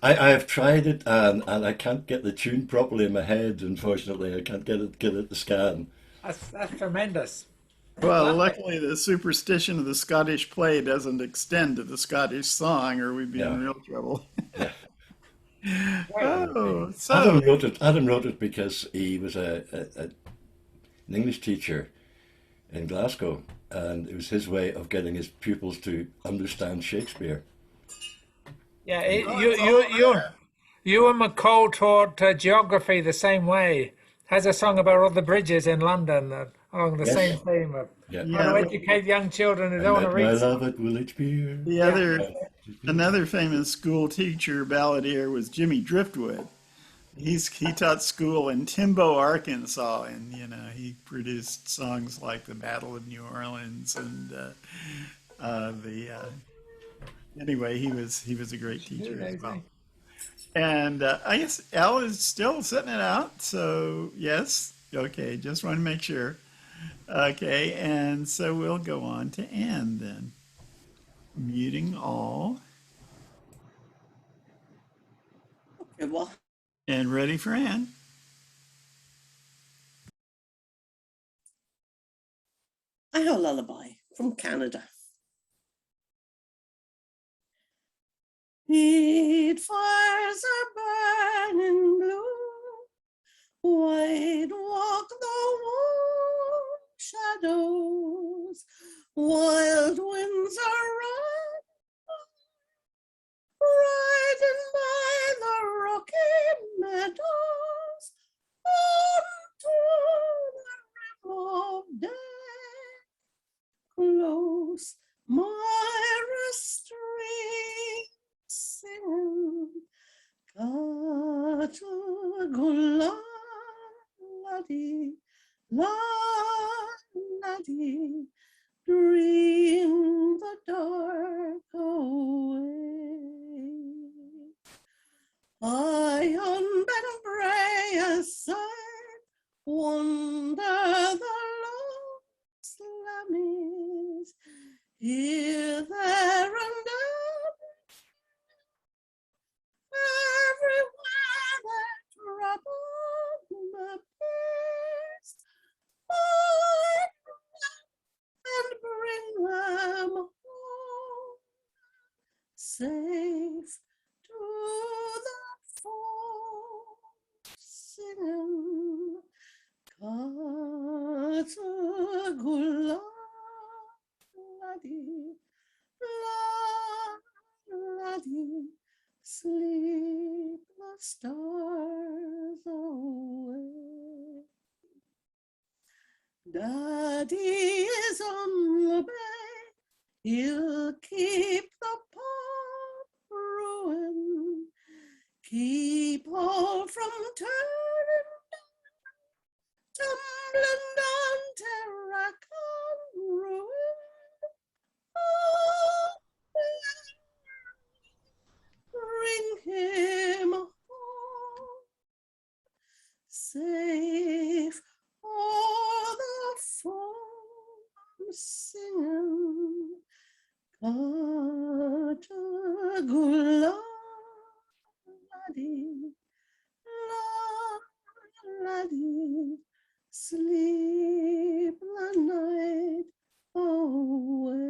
[SPEAKER 11] I have tried it and I can't get the tune properly in my head. Unfortunately, I can't get it to scan.
[SPEAKER 12] That's tremendous.
[SPEAKER 1] Well, luckily the superstition of the Scottish play doesn't extend to the Scottish song, or we'd be in real trouble. Oh, so
[SPEAKER 11] Adam wrote it because he was an English teacher in Glasgow, and it was his way of getting his pupils to understand Shakespeare.
[SPEAKER 2] Yeah, you and McCall taught geography the same way. Has a song about all the bridges in London along the same theme of how to educate young children who don't want to read.
[SPEAKER 11] My love at Woolwich Pier.
[SPEAKER 1] Another famous school teacher balladeer was Jimmy Driftwood. He taught school in Timbo, Arkansas, and he produced songs like the Battle of New Orleans and anyway, he was a great teacher as well. And I guess Al is still sitting it out. So yes, okay, just want to make sure. Okay, and so we'll go on to Anne then. Muting all.
[SPEAKER 14] Okay, well.
[SPEAKER 1] And ready for Anne.
[SPEAKER 14] I have a lullaby from Canada. Heat fires are burning blue, wide walk the warm shadows, wild winds are riding by the rocky meadows, onto the rim of day, close my restraint. Singing, Kata Gula Ladi, Ladi, dream the dark away. I on Ben side wander the lost lammies, here, there, and everywhere that trouble appears, and bring them home safe to the fold, singing Kata Gula Ladi, Ladi. Sleep the stars away. Daddy is on the bay, he'll keep the pot brewing, keep all from turning tumbling down Terracan ruin. Oh, bring him home safe o'er the foam, singing Kata Gula Ladi, daddy, sleep the night away.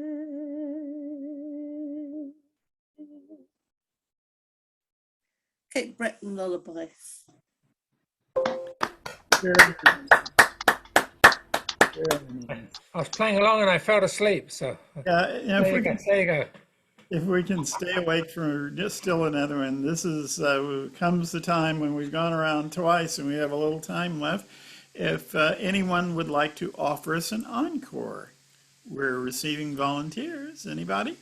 [SPEAKER 14] Cape Breton lullabies.
[SPEAKER 2] I was playing along and I fell asleep. So
[SPEAKER 1] Yeah,
[SPEAKER 2] there you go.
[SPEAKER 1] If we can stay awake for just still another one. This is comes the time when we've gone around twice and we have a little time left. If anyone would like to offer us an encore, we're receiving volunteers. Anybody?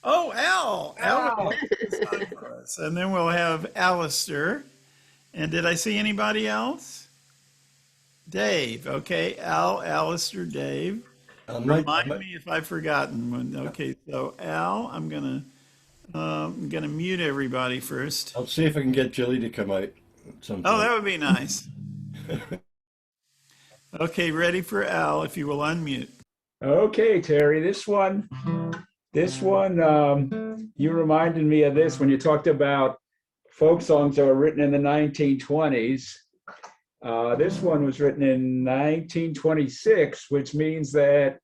[SPEAKER 1] Oh, Al! Al would like to song for us. And then we'll have Alistair. And did I see anybody else? Dave. Okay, Al, Alistair, Dave. Remind me if I've forgotten one. Okay, so Al, I'm gonna mute everybody first.
[SPEAKER 11] I'll see if I can get Jilly to come out.
[SPEAKER 1] Oh, that would be nice. Okay, ready for Al, if you will unmute.
[SPEAKER 12] Okay, Terry, this one, you reminded me of this when you talked about folk songs that were written in the 1920s. This one was written in 1926, which means that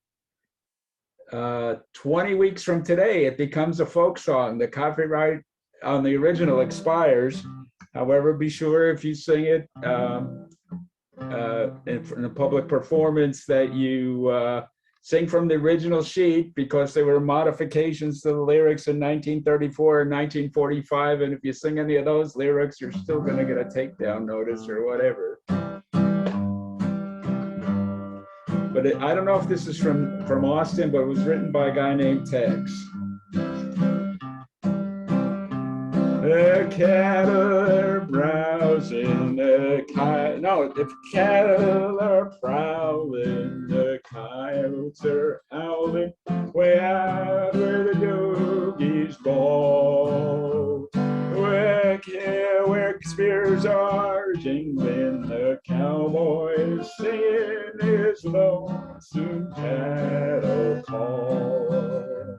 [SPEAKER 12] 20 weeks from today, it becomes a folk song. The copyright on the original expires. However, be sure if you sing it in a public performance that you sing from the original sheet, because there were modifications to the lyrics in 1934 and 1945. And if you sing any of those lyrics, you're still going to get a takedown notice or whatever. But I don't know if this is from Austin, but it was written by a guy named Tex. The cattle are browsing, the cattle are prowling, the coyotes are howling, way out where the doggies bawl. Where spears are jingling, the cowboy is singing his lonesome cattle call.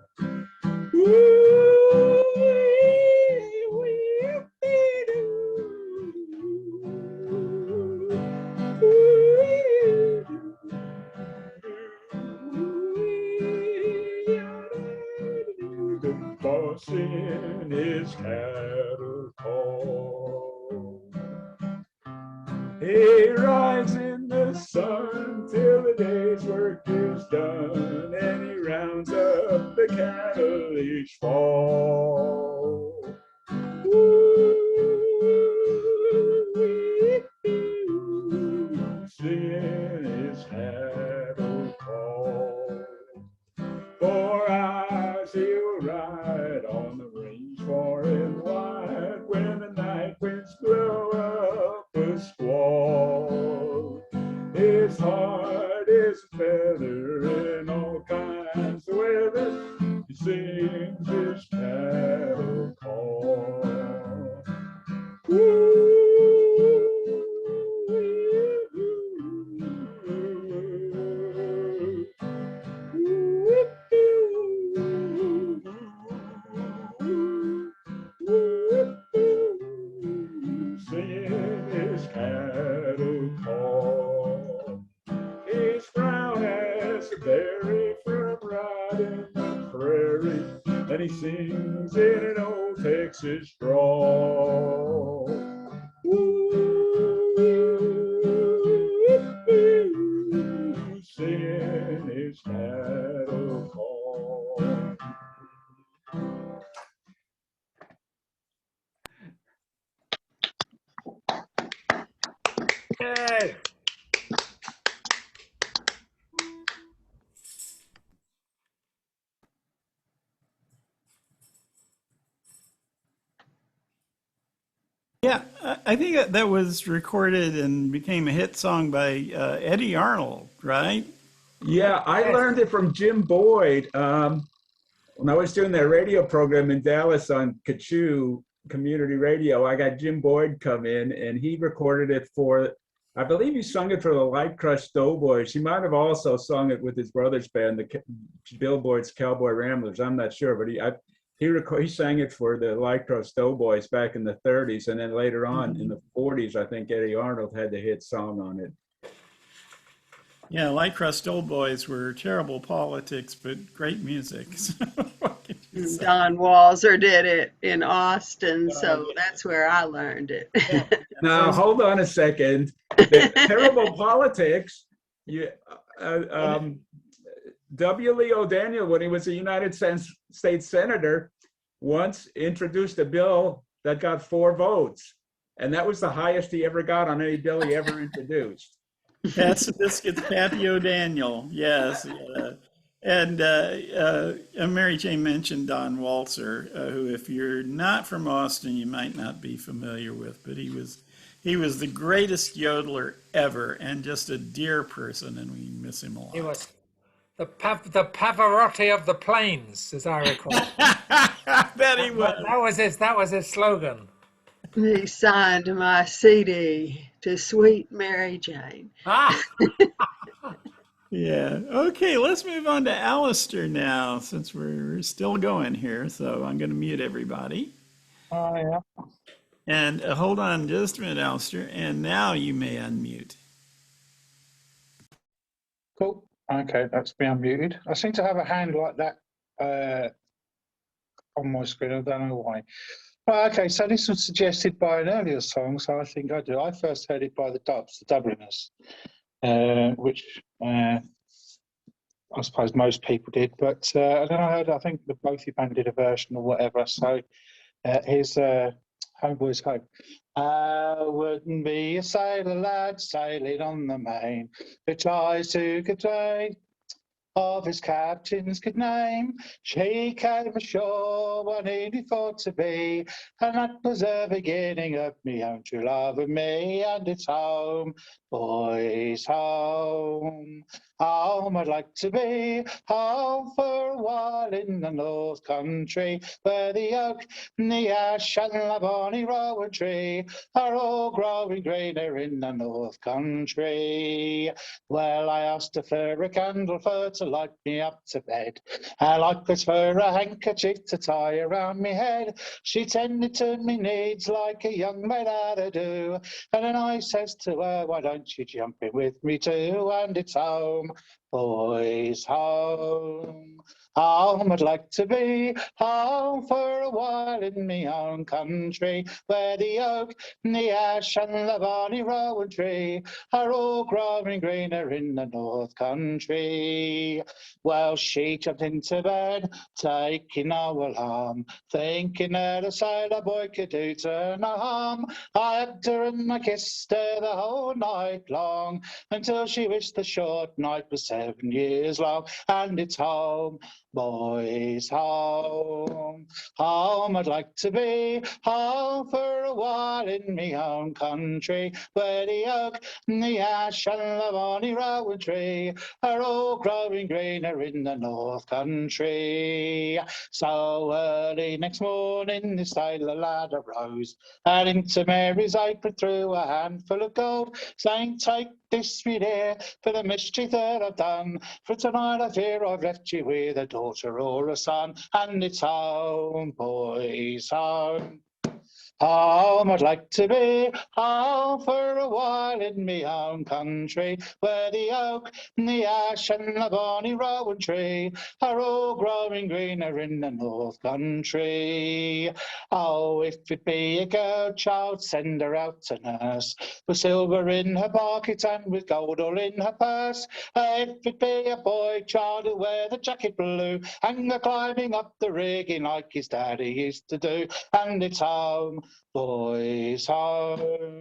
[SPEAKER 12] The boss in his cattle call. He rides in the sun till the day's work is done, and he rounds up the cattle each fall. Singing his cattle call. For hours he'll ride on the range far and wide, when the night winds blow up a squall. His heart is a feather in all kinds of weather. He sings his cattle call. Singing his cattle call. He's brown as a berry from riding the prairie, and he sings in an old Texas drawl. Singing his cattle call.
[SPEAKER 2] Yay!
[SPEAKER 1] Yeah, I think that was recorded and became a hit song by Eddie Arnold, right?
[SPEAKER 12] Yeah, I learned it from Jim Boyd. When I was doing that radio program in Dallas on Kachu Community Radio, I got Jim Boyd come in, and he recorded it for, I believe he sung it for the Light Crushed Doughboys. He might have also sung it with his brother's band, the Billboard's Cowboy Ramblers. I'm not sure, but he sang it for the Lycra Doughboys back in the 30s, and then later on in the 40s, I think Eddie Arnold had the hit song on it.
[SPEAKER 1] Yeah, Light Crust Old Boys were terrible politics, but great music.
[SPEAKER 9] Don Walser did it in Austin, so that's where I learned it.
[SPEAKER 12] Now, hold on a second. The terrible politics, W. Leo Daniel, when he was a United States Senator, once introduced a bill that got 4 votes. And that was the highest he ever got on any bill he ever introduced.
[SPEAKER 1] That's the Biscuits, Pappy O'Daniel. Yes. And Mary Jane mentioned Don Walser, who, if you're not from Austin, you might not be familiar with, but he was the greatest yodeler ever, and just a dear person, and we miss him a lot.
[SPEAKER 2] He was the Pavarotti of the plains, as I recall.
[SPEAKER 1] That he was.
[SPEAKER 2] That was his slogan.
[SPEAKER 9] He signed my CD to Sweet Mary Jane.
[SPEAKER 1] Yeah. Okay, let's move on to Alistair now, since we're still going here. So I'm going to mute everybody.
[SPEAKER 4] Oh, yeah.
[SPEAKER 1] And hold on just a minute, Alistair. And now you may unmute.
[SPEAKER 4] Cool. Okay, that's me unmuted. I seem to have a hand like that on my screen. I don't know why. Well, okay, so this was suggested by an earlier song, so I think I do. I first heard it by the Dubs, the Dubliners, which I suppose most people did. But and then I think the Bothie Band did a version or whatever. So here's Homeboy's Hope. I wouldn't be a sailor lad sailing on the main, who tries to get away of his captain's good name. She came ashore when he thought to be, and that was the beginning of me own true love with me. And it's home, boys, home. Home I'd like to be, home for a while in the North Country, where the oak and the ash and the bonny rowan tree are all growing greener in the North Country. Well, I asked her for a candle for to light me up to bed, I likewise for a handkerchief to tie around me head. She tended to me needs like a young maid ought to do, and then I says to her, why don't you jump in with me too? And it's home, boys, home. Home I'd like to be, home for a while in me own country, where the oak and the ash and the bonny rowan tree are all growing greener in the North Country. Well, she jumped into bed, taking no alarm, thinking that a sailor boy could do to no harm. I hugged her and I kissed her the whole night long, until she wished the short night was 7 years long. And it's home, boys, home. Home I'd like to be, home for a while in me own country, where the oak and the ash and the bonny rowan tree are all growing greener in the North Country. So early next morning the sailor lad arose, and into Mary's apron threw a handful of gold, saying, take this, sweet dear, for the mischief that I've done. For tonight I fear I've left you with a daughter or a son. And it's home, boys, home. Home I'd like to be, home for a while in me own country, where the oak and the ash and the bonny rowan tree are all growing greener in the North Country. Oh, if it be a girl child, send her out to nurse, with silver in her pocket and with gold all in her purse. If it be a boy child, who'll wear the jacket blue and go climbing up the rigging like his daddy used to do. And it's home, boys, home.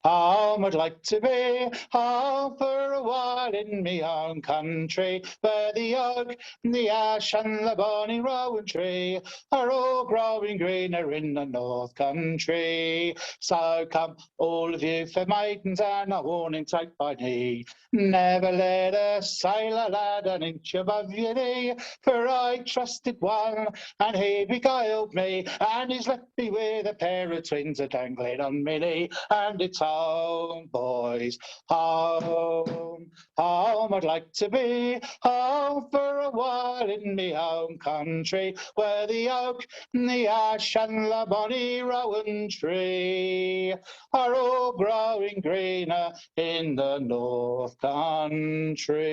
[SPEAKER 4] Home I'd like to be, home for a while in me own country, where the oak and the ash and the bonny rowan tree are all growing greener in the North Country. So come all of you fair maidens, and a warning take by me, never let a sailor lad an inch above your knee, for I trusted one and he beguiled me, and he's left me with a pair of the twins are dangling on me knee, and it's home, boys, home, home I'd like to be, home for a while in me home country, where the oak and the ash and the bonny rowan tree are all growing greener in the North Country.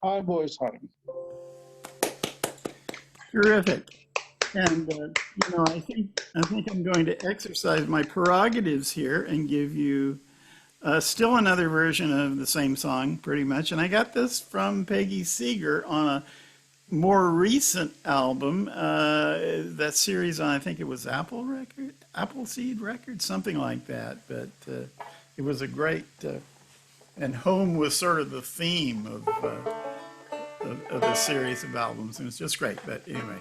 [SPEAKER 4] I'm boys home.
[SPEAKER 1] Terrific. And I think I'm going to exercise my prerogatives here and give you still another version of the same song, pretty much. And I got this from Peggy Seeger on a more recent album, that series on, I think it was Appleseed Records, something like that. But it was a great, and home was sort of the theme of the series of albums. It was just great. But anyway.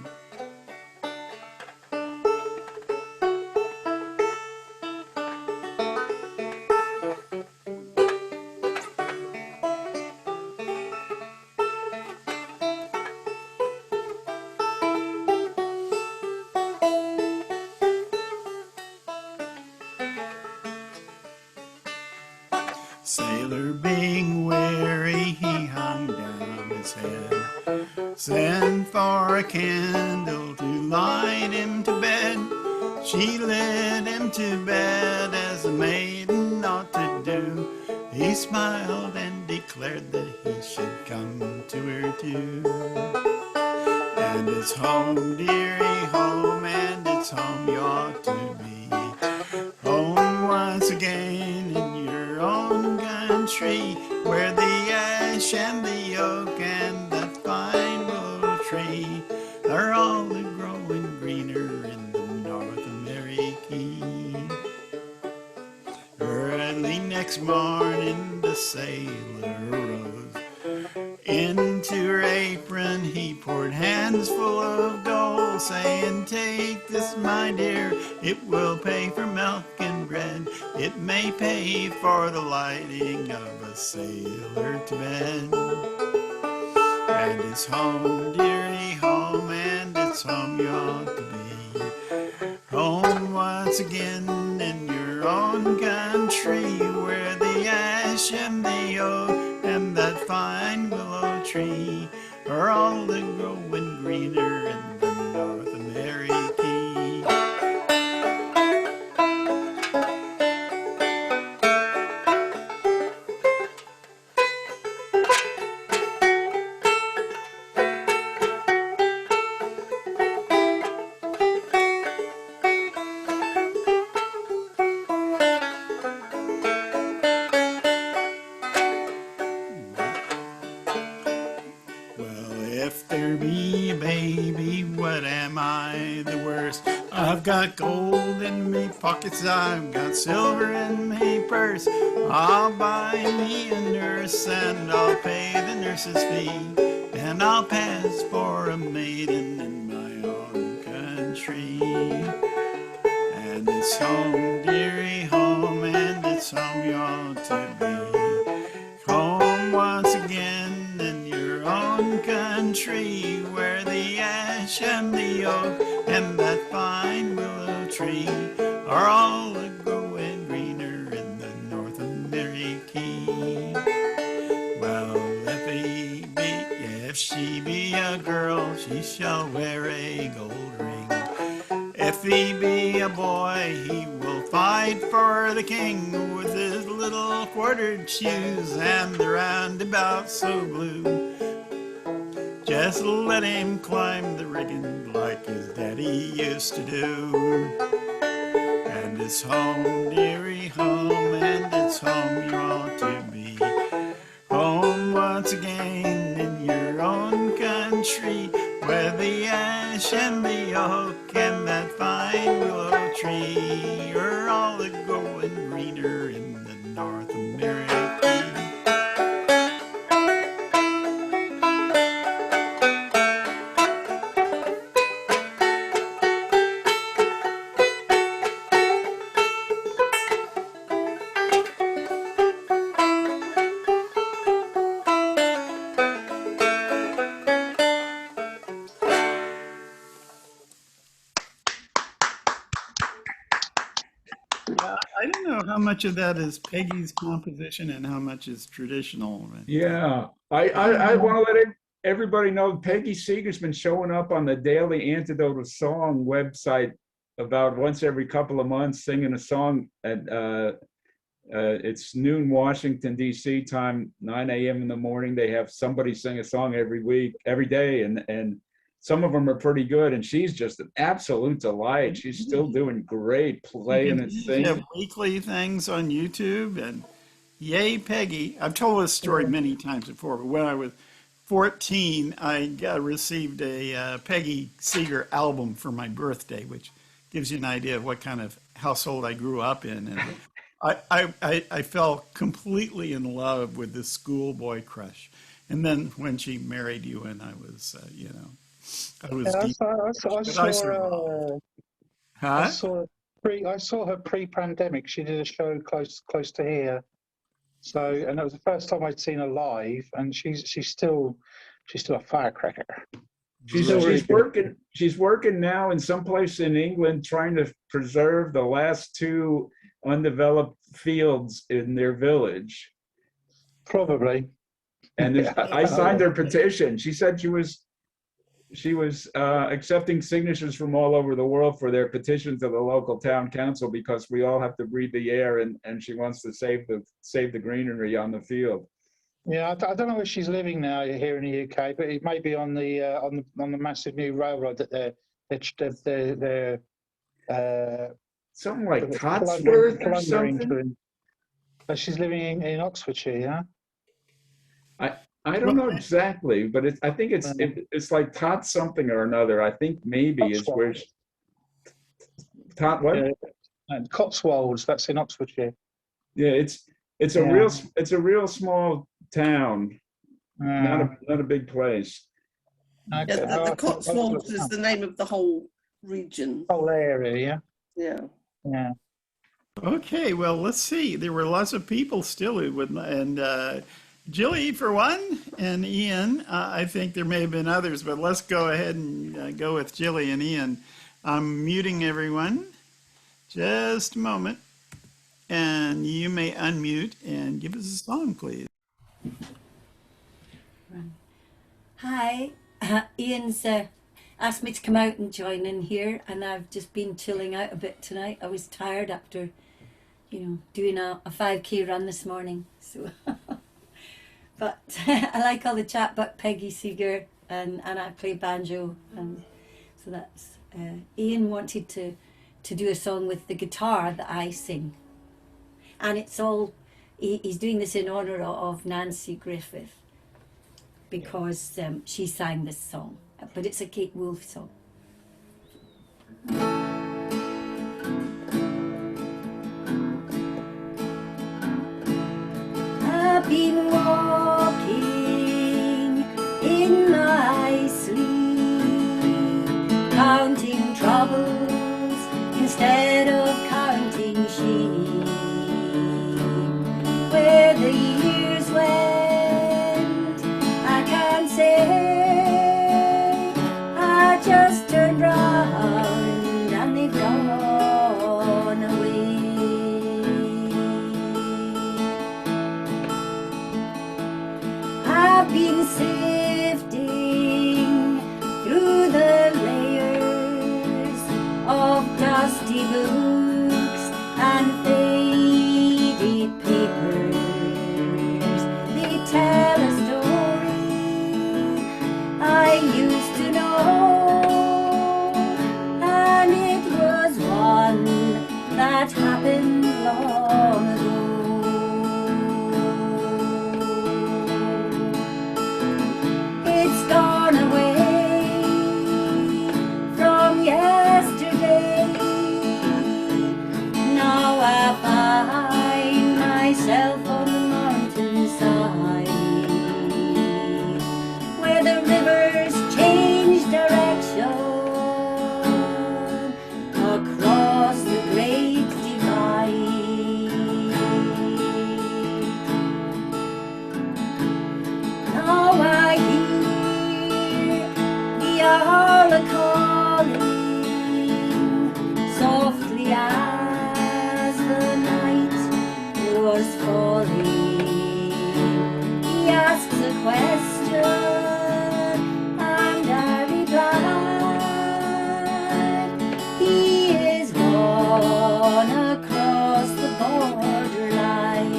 [SPEAKER 1] Sailor being weary, he hung down his head, sent for a candle to light him to bed. She led him to bed as a maiden ought to do. He smiled and declared that he should come to her too. And it's home, dearie, home, and it's home you ought to be. Home once again in your own country, where the ash and the oak and the fine willow tree are all growing greener in the North America. Early next morning the sailor rose. Into her apron he poured hands full of gold, saying, "Take this, my dear, it will pay for milk and bread. It may pay for the lighting of a sailor to bed." And it's home, dearie, home, and it's home you ought to be. Home once again in your own country, where the ash and the oak and that fine willow tree are all growing greener in the North America. If there be a baby, what am I the worst? I've got gold in me pockets, I've got silver in me purse. I'll buy me a nurse and I'll pay the nurse's fee, and I'll pass for a maiden in my own country. And it's home, dearie, home, and it's home you ought to be. Home once again in your own country, where the ash and the oak and that fine willow tree are all growing greener in the North America. Well, if she be a girl, she shall wear a gold ring. If he be a boy, he will fight for the king with his little quartered shoes and the roundabout so blue. Just let him climb the rigging like his daddy used to do. And it's home, dearie, home, and it's home you ought to be. Home once again in your own country, where the ash and the oak and that fine willow tree are all growing greener in the North America. I don't know how much of that is Peggy's composition and how much is traditional.
[SPEAKER 12] Yeah, I want to let everybody know Peggy Seeger's been showing up on the Daily Antidote of Song website about once every couple of months, singing a song at it's noon Washington D.C. time, 9 a.m. in the morning. They have somebody sing a song every day, and some of them are pretty good. And she's just an absolute delight. She's still doing great playing and
[SPEAKER 1] They have
[SPEAKER 12] singing.
[SPEAKER 1] weekly things on YouTube, and yay, Peggy. I've told this story many times before, but when I was 14, I received a Peggy Seeger album for my birthday, which gives you an idea of what kind of household I grew up in. And I fell completely in love with this schoolboy crush. And then when she married you, and I was, I was deep.
[SPEAKER 4] I saw her pre-pandemic. She did a show close to here. So, and that was the first time I'd seen her live, and she's still a firecracker.
[SPEAKER 12] She's working now in some place in England trying to preserve the last two undeveloped fields in their village.
[SPEAKER 4] Probably.
[SPEAKER 12] And I signed her petition. She said she was accepting signatures from all over the world for their petition to the local town council because we all have to breathe the air, and she wants to save the greenery on the field.
[SPEAKER 4] Yeah, I don't know where she's living now here in the UK, but it may be on the massive new railroad that they're
[SPEAKER 12] something like Cotsworth or something.
[SPEAKER 4] She's living in Oxfordshire, yeah.
[SPEAKER 12] I don't know exactly, but I think it's like Tot something or another. I think maybe is where Tot what?
[SPEAKER 4] Cotswolds. That's in Oxfordshire.
[SPEAKER 12] Yeah, it's a real small town, not a big place.
[SPEAKER 14] Yeah, the Cotswolds is the name of the whole region.
[SPEAKER 4] Whole area,
[SPEAKER 14] yeah.
[SPEAKER 4] Yeah.
[SPEAKER 1] Okay, well, let's see. There were lots of people still who would, and Jilly for one, and Ian. I think there may have been others, but let's go ahead and go with Jilly and Ian. I'm muting everyone. Just a moment. And you may unmute and give us a song, please.
[SPEAKER 15] Hi, Ian's asked me to come out and join in here, and I've just been chilling out a bit tonight. I was tired after, doing a 5K run this morning. So, but I like all the chat about Peggy Seeger, and I play banjo, and so that's Ian wanted to do a song with the guitar that I sing. And it's all, he's doing this in honor of Nancy Griffith because she sang this song, but it's a Kate Wolf song. I've been walking in my sleep, counting troubles instead of counting sheep. Where the years went, I can't say. I just turned round and they've gone away. I've been sifting through the layers of dusty books and faded papers. They tell a story I used to know, and it was one that happened long ago. It's gone away from yesterday. Now I find myself on the mountainside, where the rivers change direction across the great divide. Now I hear the owl calling softly as the question, and I replied, he is gone across the borderline.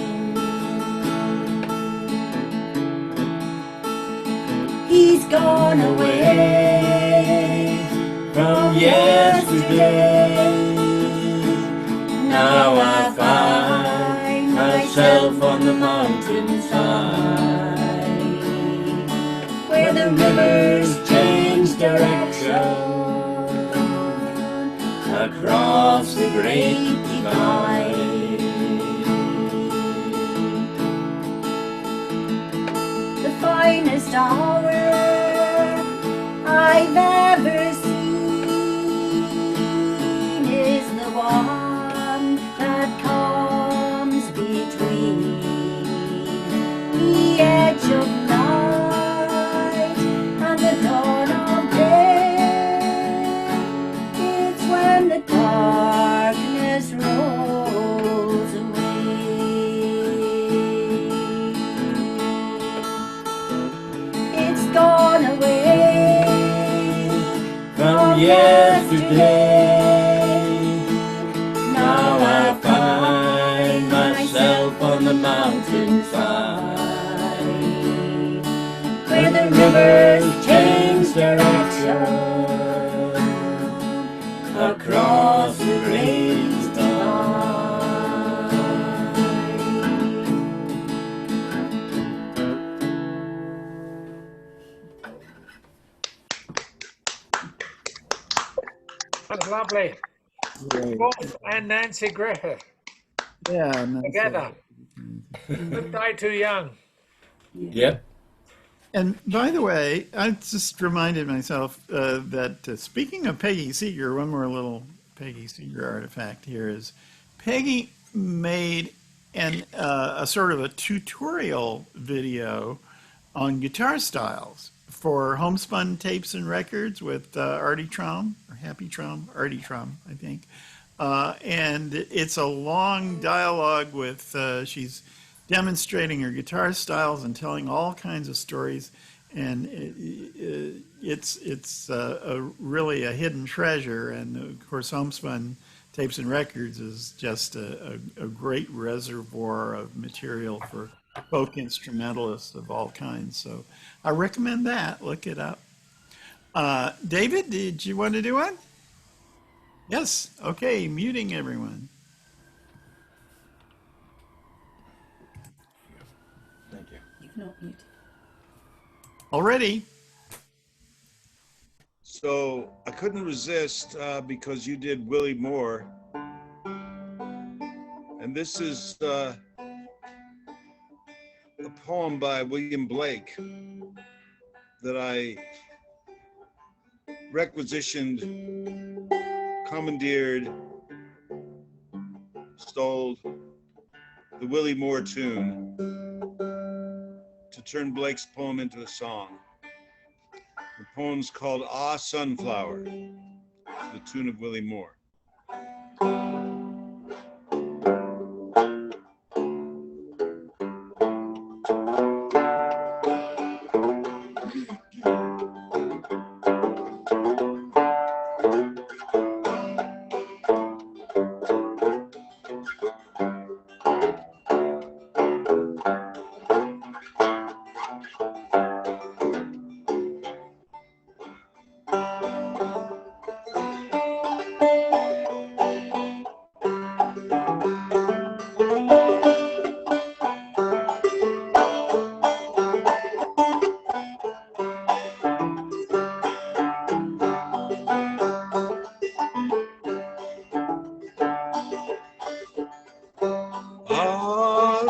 [SPEAKER 15] He's gone away
[SPEAKER 11] From yesterday, now I find myself on the mountainside, where the rivers change direction across the great divide.
[SPEAKER 15] The finest hour I've ever seen is the one that comes between the edge of night and the dawn of day. It's when the darkness rolls away. It's gone away
[SPEAKER 11] from yesterday. Now I find myself on the mountainside, where the rivers change direction across the great divide.
[SPEAKER 2] That's lovely. Wolf and Nancy Griffith
[SPEAKER 1] Yeah.
[SPEAKER 2] together. Couldn't die too young.
[SPEAKER 11] Yep.
[SPEAKER 1] And by the way, I just reminded myself that speaking of Peggy Seeger, one more little Peggy Seeger artifact here is Peggy made a sort of a tutorial video on guitar styles for Homespun Tapes and Records with Artie Traum, or Happy Traum, Artie Traum, I think. And it's a long dialogue with, she's demonstrating her guitar styles and telling all kinds of stories. And it's really a hidden treasure. And of course, Homespun Tapes and Records is just a great reservoir of material for folk instrumentalists of all kinds. So I recommend that. Look it up. David, did you want to do one? Yes. Okay. Muting everyone.
[SPEAKER 11] Thank you.
[SPEAKER 15] You've not muted.
[SPEAKER 1] Already.
[SPEAKER 5] So I couldn't resist because you did Willie Moore. And this is a poem by William Blake that I requisitioned, commandeered, stole the Willie Moore tune to turn Blake's poem into a song. The poem's called Ah Sunflower, the tune of Willie Moore.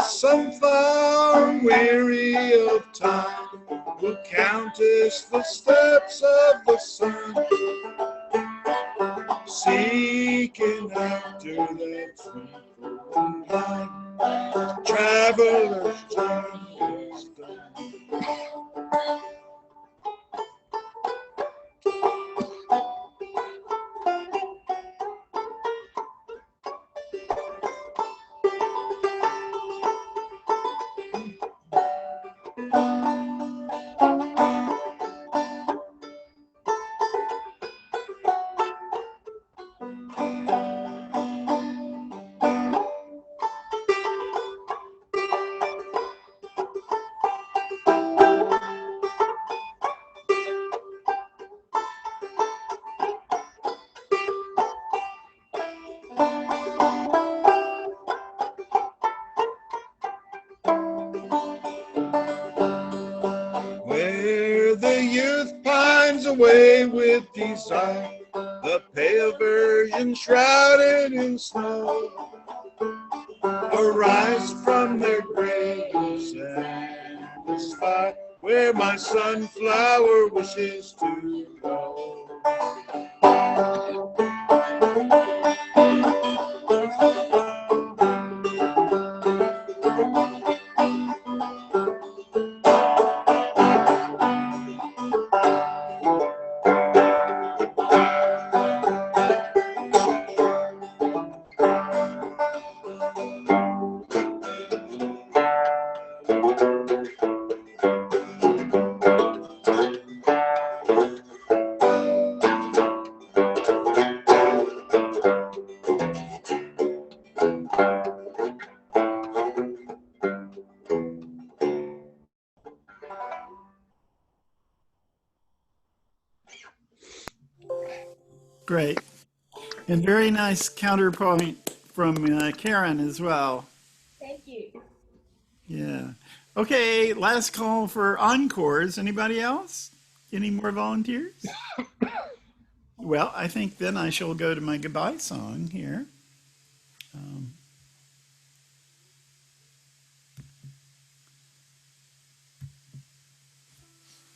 [SPEAKER 5] Sunflower, weary of time, will countess the steps of the sun, seeking after that sweet light. Traveler's journey is done. away with desire, the pale virgin shrouded in snow, arise from their graves and the spot where my sunflower wishes to go.
[SPEAKER 1] Great. And very nice counterpoint from Karen as well.
[SPEAKER 13] Thank you.
[SPEAKER 1] Yeah. Okay, last call for encores. Anybody else? Any more volunteers? Well, I think then I shall go to my goodbye song here.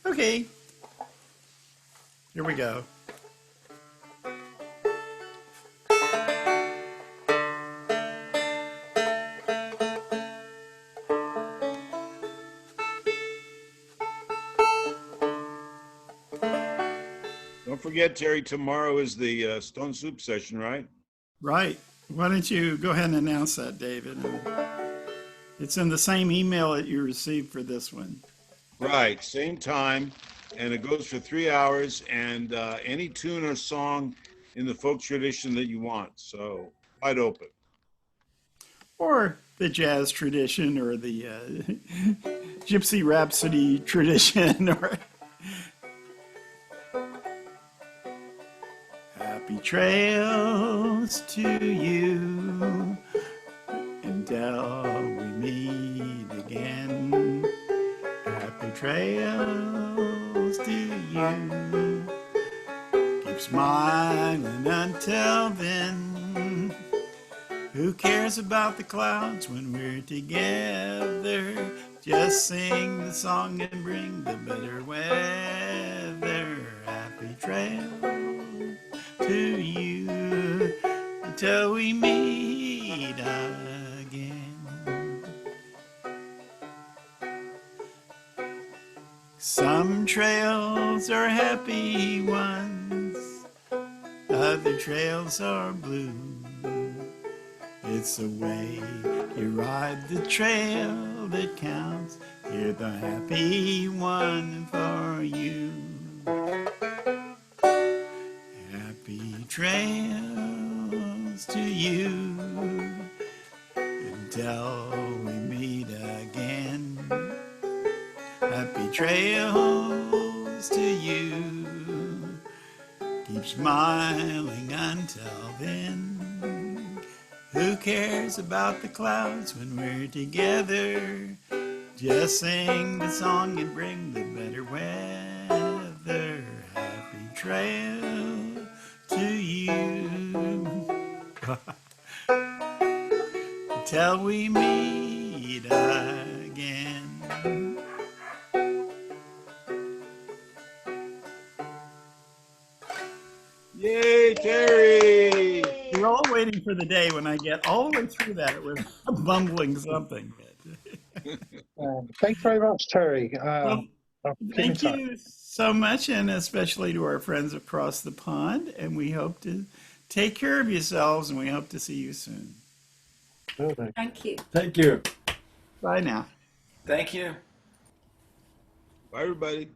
[SPEAKER 1] Okay. Here we go.
[SPEAKER 5] Don't forget, Terry, tomorrow is the Stone Soup session, right?
[SPEAKER 1] Right. Why don't you go ahead and announce that, David? It's in the same email that you received for this one.
[SPEAKER 5] Right, same time, and it goes for 3 hours, and any tune or song in the folk tradition that you want, so wide open.
[SPEAKER 1] Or the jazz tradition, or the Gypsy Rhapsody tradition, or happy trails to you until we meet again. Happy trails to you. Keep smiling until then. Who cares about the clouds when we're together? Just sing the song and bring the better weather. Happy trails to you until we meet again. Some trails are happy ones, other trails are blue. It's the way you ride the trail that counts. You're the happy one for you. Happy trails to you until we meet again. Happy trails to you. Keep smiling until then. Who cares about the clouds when we're together? Just sing the song and bring the better weather. Happy trail to you. Till we meet again.
[SPEAKER 5] Yay, Terry!
[SPEAKER 1] You're all waiting for the day when I get all the way through that with bumbling something.
[SPEAKER 4] Thanks very much, Terry.
[SPEAKER 1] Well, thank you so much, and especially to our friends across the pond. And we hope to take care of yourselves, and we hope to see you soon.
[SPEAKER 15] Thank you.
[SPEAKER 11] Thank you.
[SPEAKER 1] Bye now.
[SPEAKER 7] Thank you.
[SPEAKER 5] Bye, everybody.